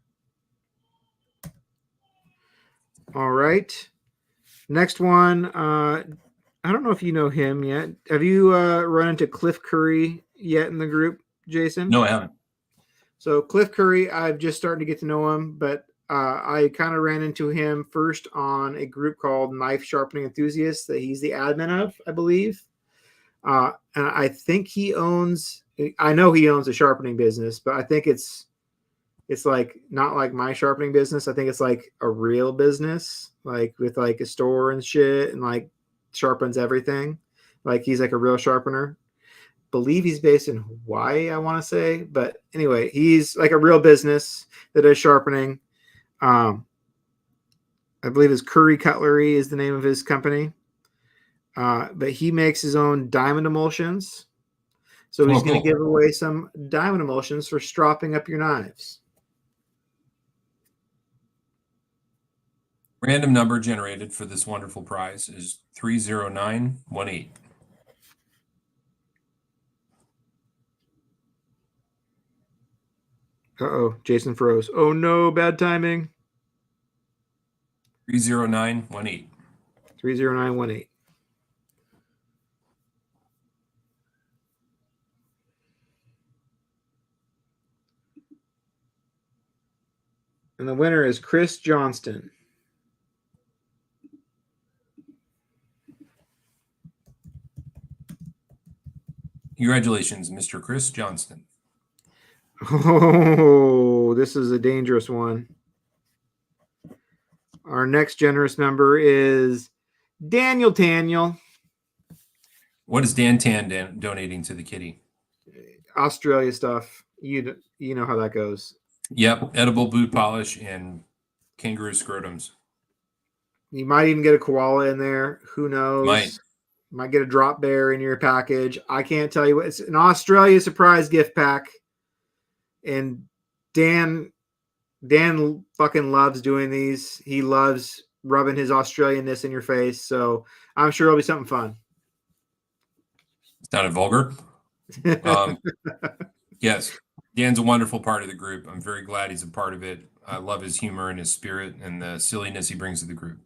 All right. Next one. I don't know if you know him yet. Have you run into Cliff Curry yet in the group, Jason? No, I haven't. So Cliff Curry, I've just started to get to know him, but I kind of ran into him first on a group called Knife Sharpening Enthusiasts that he's the admin of, I believe. And I think I know he owns a sharpening business, but I think it's like not like my sharpening business. I think it's like a real business, like with like a store and shit, and like sharpens everything. Like he's like a real sharpener. Believe he's based in Hawaii, I want to say, but anyway, he's like a real business that is sharpening. I believe his Curry Cutlery is the name of his company, but he makes his own diamond emulsions. So he's going to give away some diamond emulsions for stropping up your knives. Random number generated for this wonderful prize is 30918. Uh-oh, Jason froze. Oh no, bad timing. 30918. 30918. And the winner is Chris Johnston. Congratulations, Mr. Chris Johnston. Oh, this is a dangerous one. Our next generous number is Daniel Taniel. What is Dan Tan donating to the kitty? Australia stuff. You know how that goes. Yep, edible boot polish and kangaroo scrotums. You might even get a koala in there. Who knows? Might get a drop bear in your package. I can't tell you what. It's an Australia surprise gift pack. And Dan fucking loves doing these. He loves rubbing his Australianness in your face. So I'm sure it'll be something fun. Sounded vulgar. Yes, Dan's a wonderful part of the group. I'm very glad he's a part of it. I love his humor and his spirit and the silliness he brings to the group.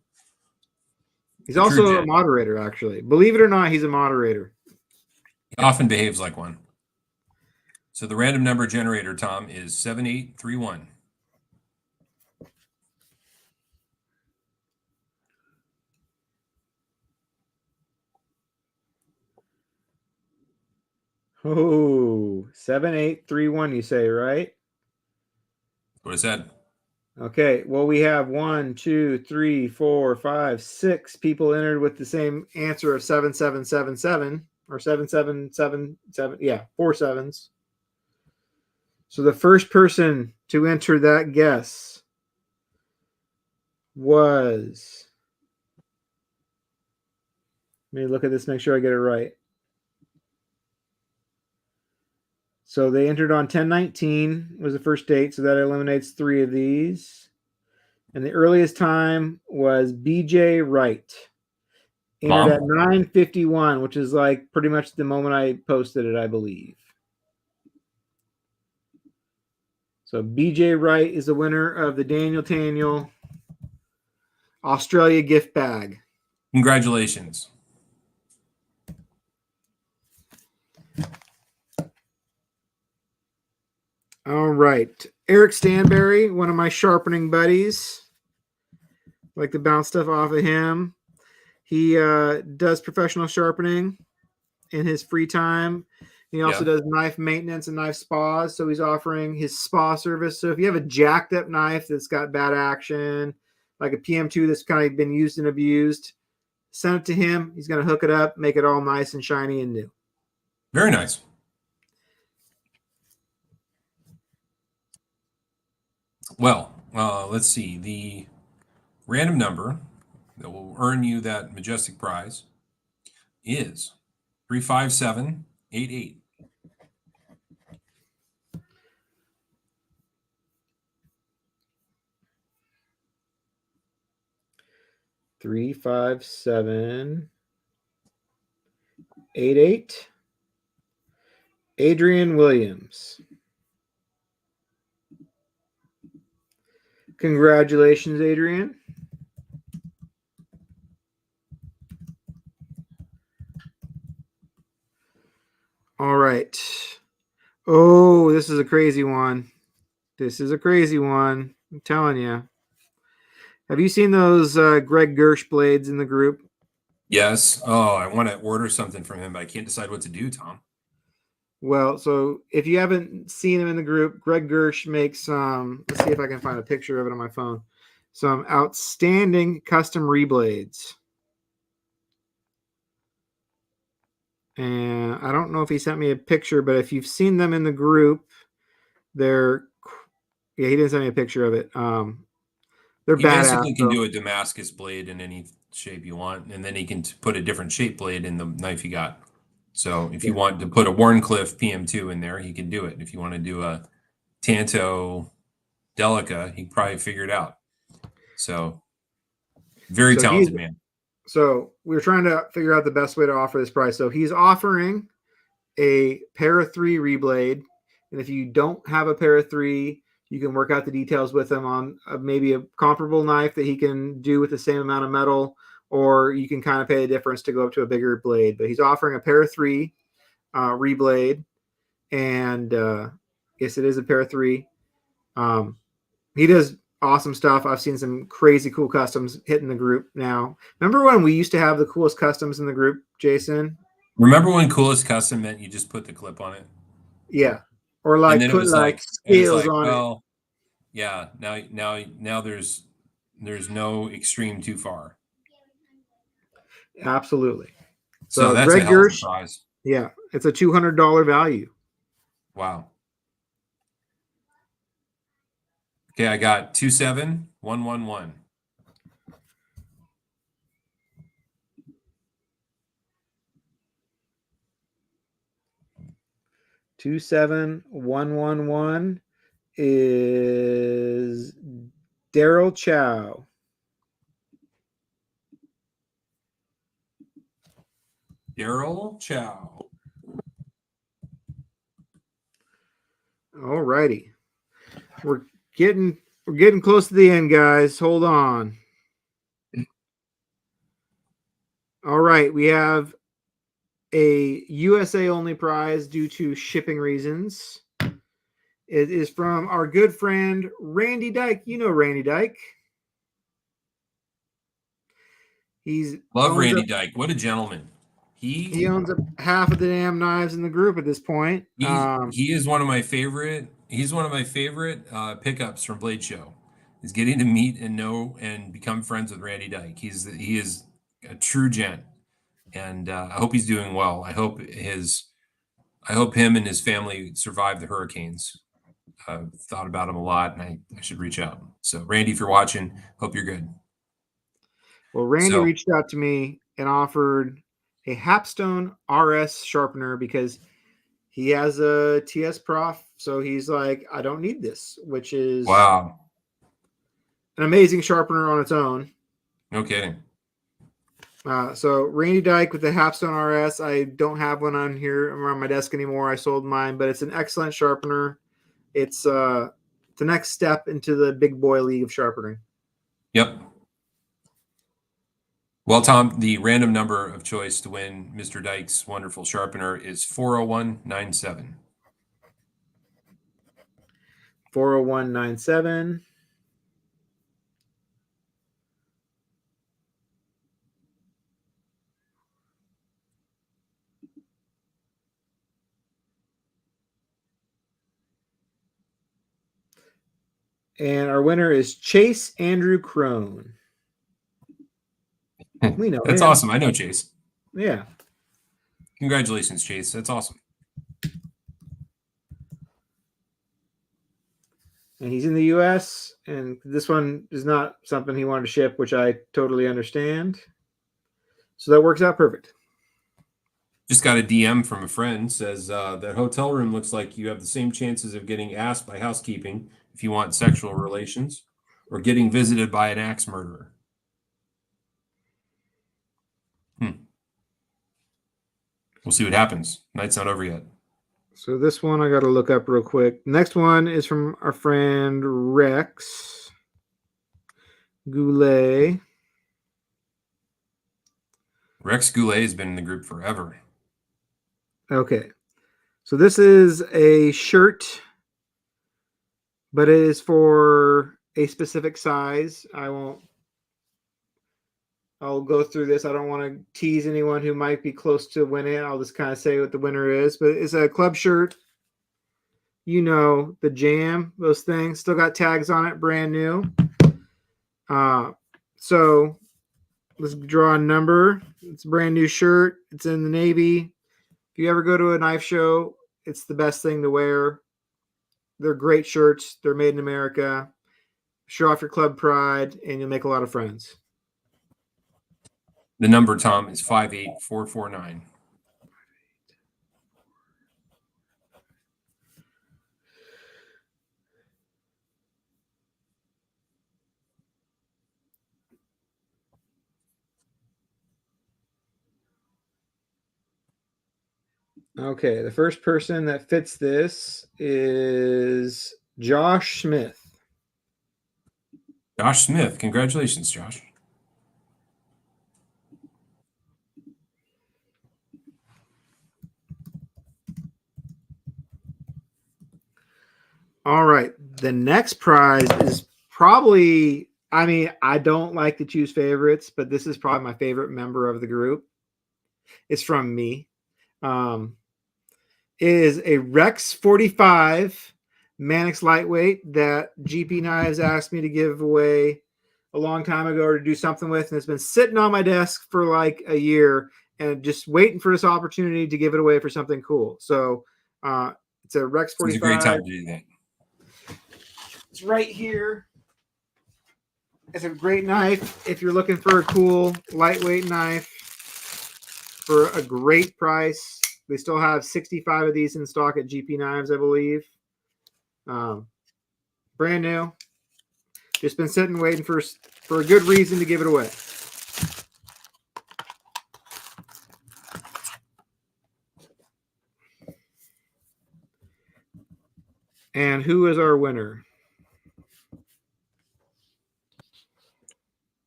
He's also a moderator, actually. Believe it or not, he's a moderator. He often behaves like one. So the random number generator, Tom, is 7831. Oh, 7831, you say, right? That's what I said. Okay, well, we have 1, 2, 3, 4, 5, 6 people entered with the same answer of 7777 or 7777. Yeah, 4 sevens. So the first person to enter that guess was. Let me look at this, make sure I get it right. So they entered on 10/19 was the first date, so that eliminates 3 of these. And the earliest time was BJ Wright. Entered at Mom? 9:51, which is like pretty much the moment I posted it, I believe. So BJ Wright is the winner of the Daniel Taniel Australia gift bag. Congratulations. All right. Eric Stanberry, one of my sharpening buddies. Like to bounce stuff off of him. He does professional sharpening in his free time. He also does knife maintenance and knife spas. So he's offering his spa service. So if you have a jacked up knife that's got bad action, like a PM2 that's kind of been used and abused, send it to him. He's going to hook it up, make it all nice and shiny and new. Very nice. Well, let's see. The random number that will earn you that majestic prize is 35788. 35788. Adrian Williams. Congratulations, Adrian. All right. Oh, this is a crazy one. This is a crazy one. I'm telling you. Have you seen those Greg Gersh blades in the group? Yes. Oh, I want to order something from him, but I can't decide what to do, Tom. Well, so if you haven't seen him in the group, Greg Gersh makes let's see if I can find a picture of it on my phone. Some outstanding custom reblades. And I don't know if he sent me a picture, but if you've seen them in the group, they're he didn't send me a picture of it. They're He badass. basically can do a Damascus blade in any shape you want, and then he can put a different shape blade in the knife you got. So if you want to put a Warncliffe PM2 in there, he can do it. If you want to do a Tanto Delica, he can probably figure it out. So very talented man. So we're trying to figure out the best way to offer this price. So he's offering a pair of 3 reblade. And if you don't have a pair of 3, you can work out the details with him on maybe a comparable knife that he can do with the same amount of metal, or you can kind of pay the difference to go up to a bigger blade. But he's offering a pair of 3 reblade. And yes, it is a pair of 3. He does awesome stuff. I've seen some crazy cool customs hitting the group now. Remember when we used to have the coolest customs in the group, Jason? Remember when coolest custom meant you just put the clip on it? Yeah. Or like put like scales on it. Yeah, now there's no extreme too far. Absolutely. So that's Greg a hell of a prize. Yeah, it's a $200 value. Wow. Okay, I got 27111. 27111 is Daryl Chow. Daryl Chow. All righty. We're getting close to the end, guys. Hold on. All right, we have a USA only prize due to shipping reasons. It is from our good friend Randy Dyke. You know Randy Dyke. Love Randy Dyke. What a gentleman. He owns half of the damn knives in the group at this point. He is one of my favorite. He's one of my favorite pickups from Blade Show. Is getting to meet and know and become friends with Randy Dyke. He is a true gent, and I hope he's doing well. I hope him and his family survive the hurricanes. I've thought about him a lot, and I should reach out. So, Randy, if you're watching, hope you're good. Well, Randy reached out to me and offered a Hapstone RS sharpener because he has a TS Prof. So he's like, I don't need this, which is wow, an amazing sharpener on its own. No kidding. So Randy Dyke with the Halfstone RS. I don't have one on here around my desk anymore. I sold mine, but it's an excellent sharpener. It's the next step into the big boy league of sharpening. Yep. Well, Tom, the random number of choice to win Mr. Dyke's wonderful sharpener is 40197. 40197. And our winner is Chase Andrew Crone. We know That's him. awesome. I know Chase. Yeah. Congratulations, Chase. That's awesome. And he's in the U.S., and this one is not something he wanted to ship, which I totally understand. So that works out perfect. Just got a DM from a friend, says that hotel room looks like you have the same chances of getting asked by housekeeping if you want sexual relations or getting visited by an axe murderer. We'll see what happens. Night's not over yet. So this one I got to look up real quick. Next one is from our friend Rex Goulet. Rex Goulet has been in the group forever. Okay. So this is a shirt, but it is for a specific size. I'll go through this. I don't want to tease anyone who might be close to winning. I'll just kind of say what the winner is. But it's a club shirt. You know, the Jam, those things. Still got tags on it, brand new. So let's draw a number. It's a brand new shirt. It's in the navy. If you ever go to a knife show, it's the best thing to wear. They're great shirts. They're made in America. Show off your club pride, and you'll make a lot of friends. The number, Tom, is 58449. Okay, the first person that fits this is Josh Smith. Josh Smith. Congratulations, Josh. All right. The next prize is probably, I don't like to choose favorites, but this is probably my favorite member of the group. It's from me. It is a Rex 45 Mannix lightweight that GP Knives asked me to give away a long time ago or to do something with, and it's been sitting on my desk for like a year and just waiting for this opportunity to give it away for something cool. So it's a Rex 45. It's a great time to do that. It's right here. It's a great knife if you're looking for a cool lightweight knife for a great price. They still have 65 of these in stock at GP Knives, I believe. Brand new. Just been sitting waiting for a good reason to give it away. And who is our winner?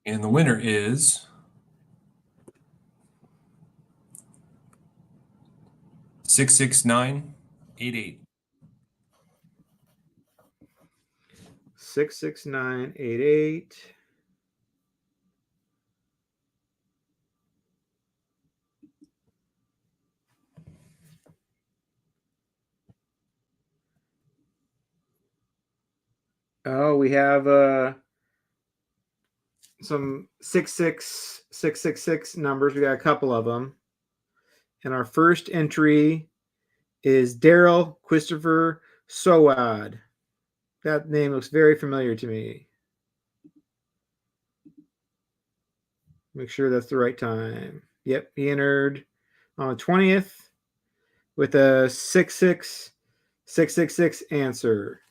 And the winner is 66988. 66988. Oh, we have some 66666 numbers. We got a couple of them. And our first entry is Daryl Christopher Sowad. That name looks very familiar to me. Make sure that's the right time. Yep, he entered on the 20th with a 66666 answer.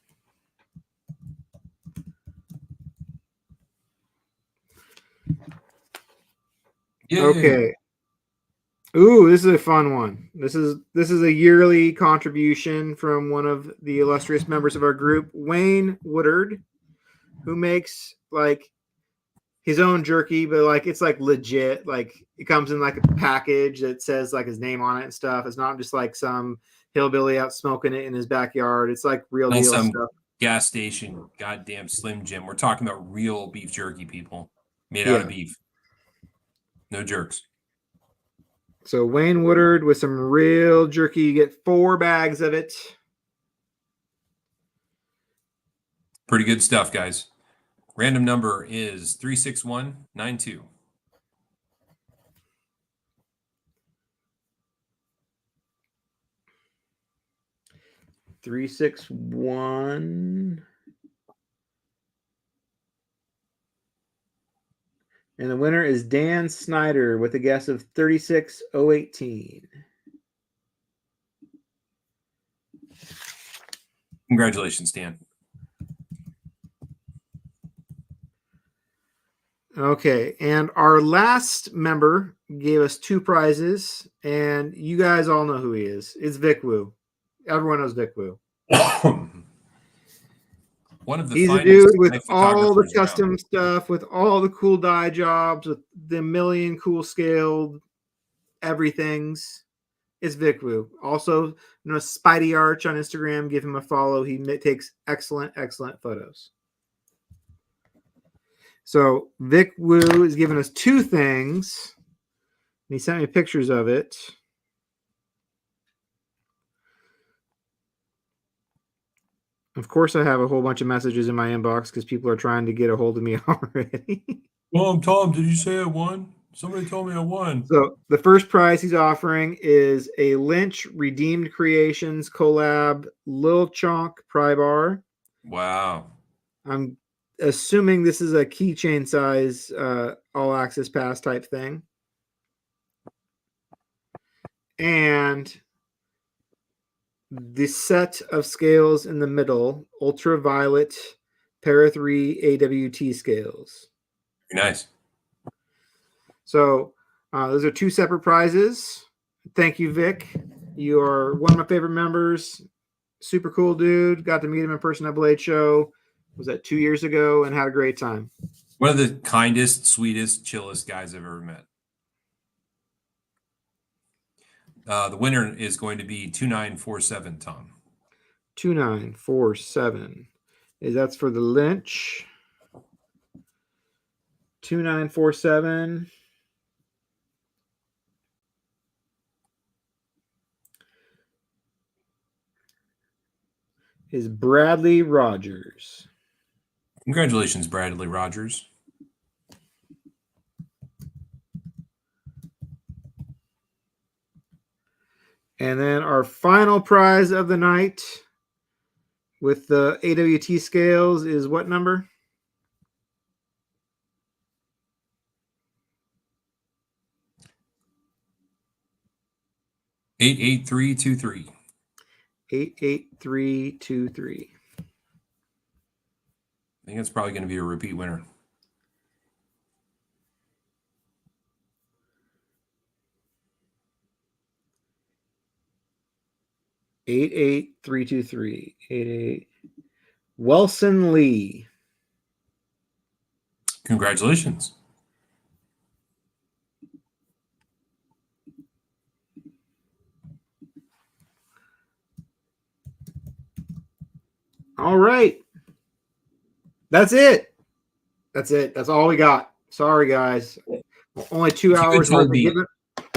Yay. Okay. Ooh, this is a fun one. This is a yearly contribution from one of the illustrious members of our group, Wayne Woodard, who makes like his own jerky, but like it's like legit. Like it comes in like a package that says like his name on it and stuff. It's not just like some hillbilly out smoking it in his backyard. It's like real Not deal some stuff. gas station, goddamn Slim Jim. We're talking about real beef jerky, people, made out of Yeah. beef. No jerks. So Wayne Woodard with some real jerky. You get 4 bags of it. Pretty good stuff, guys. Random number is 36192. 361. And the winner is Dan Snyder with a guess of 36018. Congratulations, Dan. Okay, and our last member gave us 2 prizes, and you guys all know who he is. It's Vic Wu. Everyone knows Vic Wu. One of the He's a finest dude with knife all the photographers around. custom stuff, with all the cool dye jobs, with the million cool scaled everythings. It's Vic Wu. Also, Spidey Arch on Instagram. Give him a follow. He takes excellent, excellent photos. So Vic Wu has given us 2 things. He sent me pictures of it. Of course, I have a whole bunch of messages in my inbox because people are trying to get a hold of me already. Tom, did you say I won? Somebody told me I won. So the first prize he's offering is a Lynch Redeemed Creations collab Lil Chonk pry bar. Wow. I'm assuming this is a keychain size all access pass type thing. And the set of scales in the middle, ultraviolet para 3 AWT scales. Very nice. So those are 2 separate prizes. Thank you, Vic. You are one of my favorite members. Super cool dude. Got to meet him in person at Blade Show. Was that 2 years ago, and had a great time. One of the kindest, sweetest, chillest guys I've ever met. The winner is going to be 2947, Tom. 2947. That's for the Lynch. 2947. Is Bradley Rogers. Congratulations, Bradley Rogers. And then our final prize of the night with the AWT scales is what number? 88323. 88323. I think it's probably going to be a repeat winner. Eight eight 88. Wilson Lee. Congratulations. All right. That's it. That's all we got. Sorry, guys. Only 2 hours worth of giving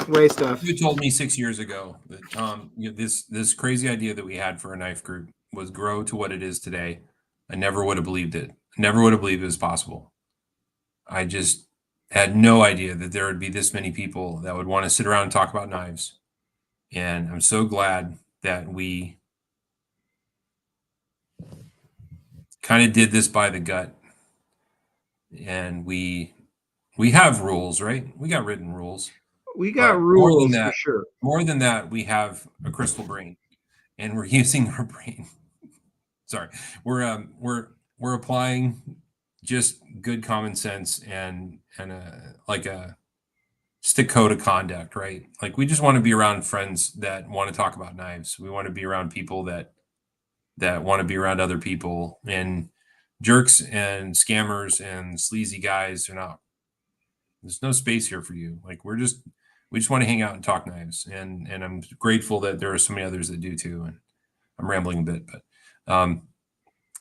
away stuff. You told me 6 years ago that this crazy idea that we had for a knife group was grow to what it is today. I never would have believed it. Never would have believed it was possible. I just had no idea that there would be this many people that would want to sit around and talk about knives. And I'm so glad that we kind of did this by the gut. And we have rules, right? We got written rules. We got rules that, for sure. More than that, we have a crystal brain, and we're using our brain. Sorry, we're applying just good common sense and just a code of conduct, right? Like we just want to be around friends that want to talk about knives. We want to be around people that want to be around other people, and jerks and scammers and sleazy guys are not. There's no space here for you. Like we just want to hang out and talk knives, and I'm grateful that there are so many others that do too. And I'm rambling a bit, but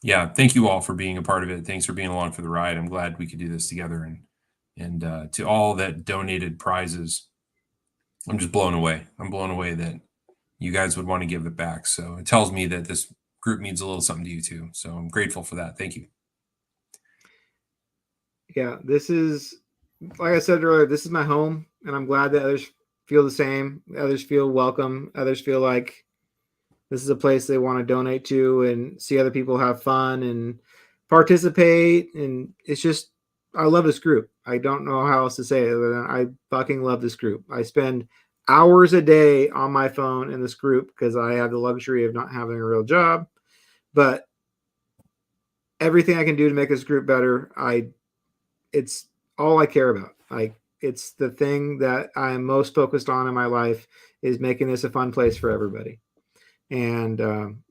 yeah, thank you all for being a part of it. Thanks for being along for the ride. I'm glad we could do this together, and to all that donated prizes, I'm just blown away. I'm blown away that you guys would want to give it back. So it tells me that this group means a little something to you too. So I'm grateful for that. Thank you. Yeah, this is, like I said earlier, this is my home, and I'm glad that others feel the same. Others feel welcome. Others feel like this is a place they want to donate to and see other people have fun and participate. And it's just, I love this group. I don't know how else to say it other than I fucking love this group. I spend hours a day on my phone in this group because I have the luxury of not having a real job. But everything I can do to make this group better, it's all I care about. Like it's the thing that I'm most focused on in my life is making this a fun place for everybody. And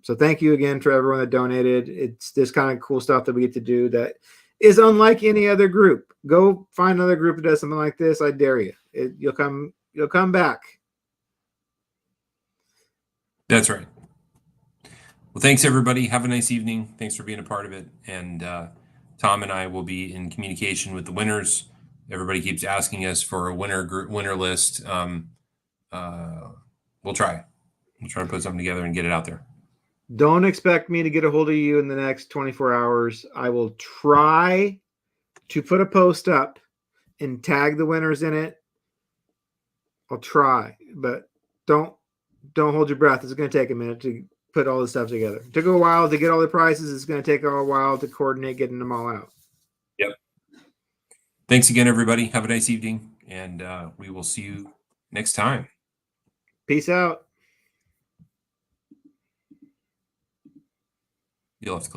so thank you again for everyone that donated. It's this kind of cool stuff that we get to do that is unlike any other group. Go find another group that does something like this. I dare you. You'll come back. That's right. Well, thanks everybody. Have a nice evening. Thanks for being a part of it. And Tom and I will be in communication with the winners. Everybody keeps asking us for a winner list. We'll try. We'll try to put something together and get it out there. Don't expect me to get a hold of you in the next 24 hours. I will try to put a post up and tag the winners in it. I'll try, but don't hold your breath. It's going to take a minute to put all this stuff together. It took a while to get all the prices. It's going to take a while to coordinate getting them all out. Yep. Thanks again, everybody. Have a nice evening, and we will see you next time. Peace out. You'll have to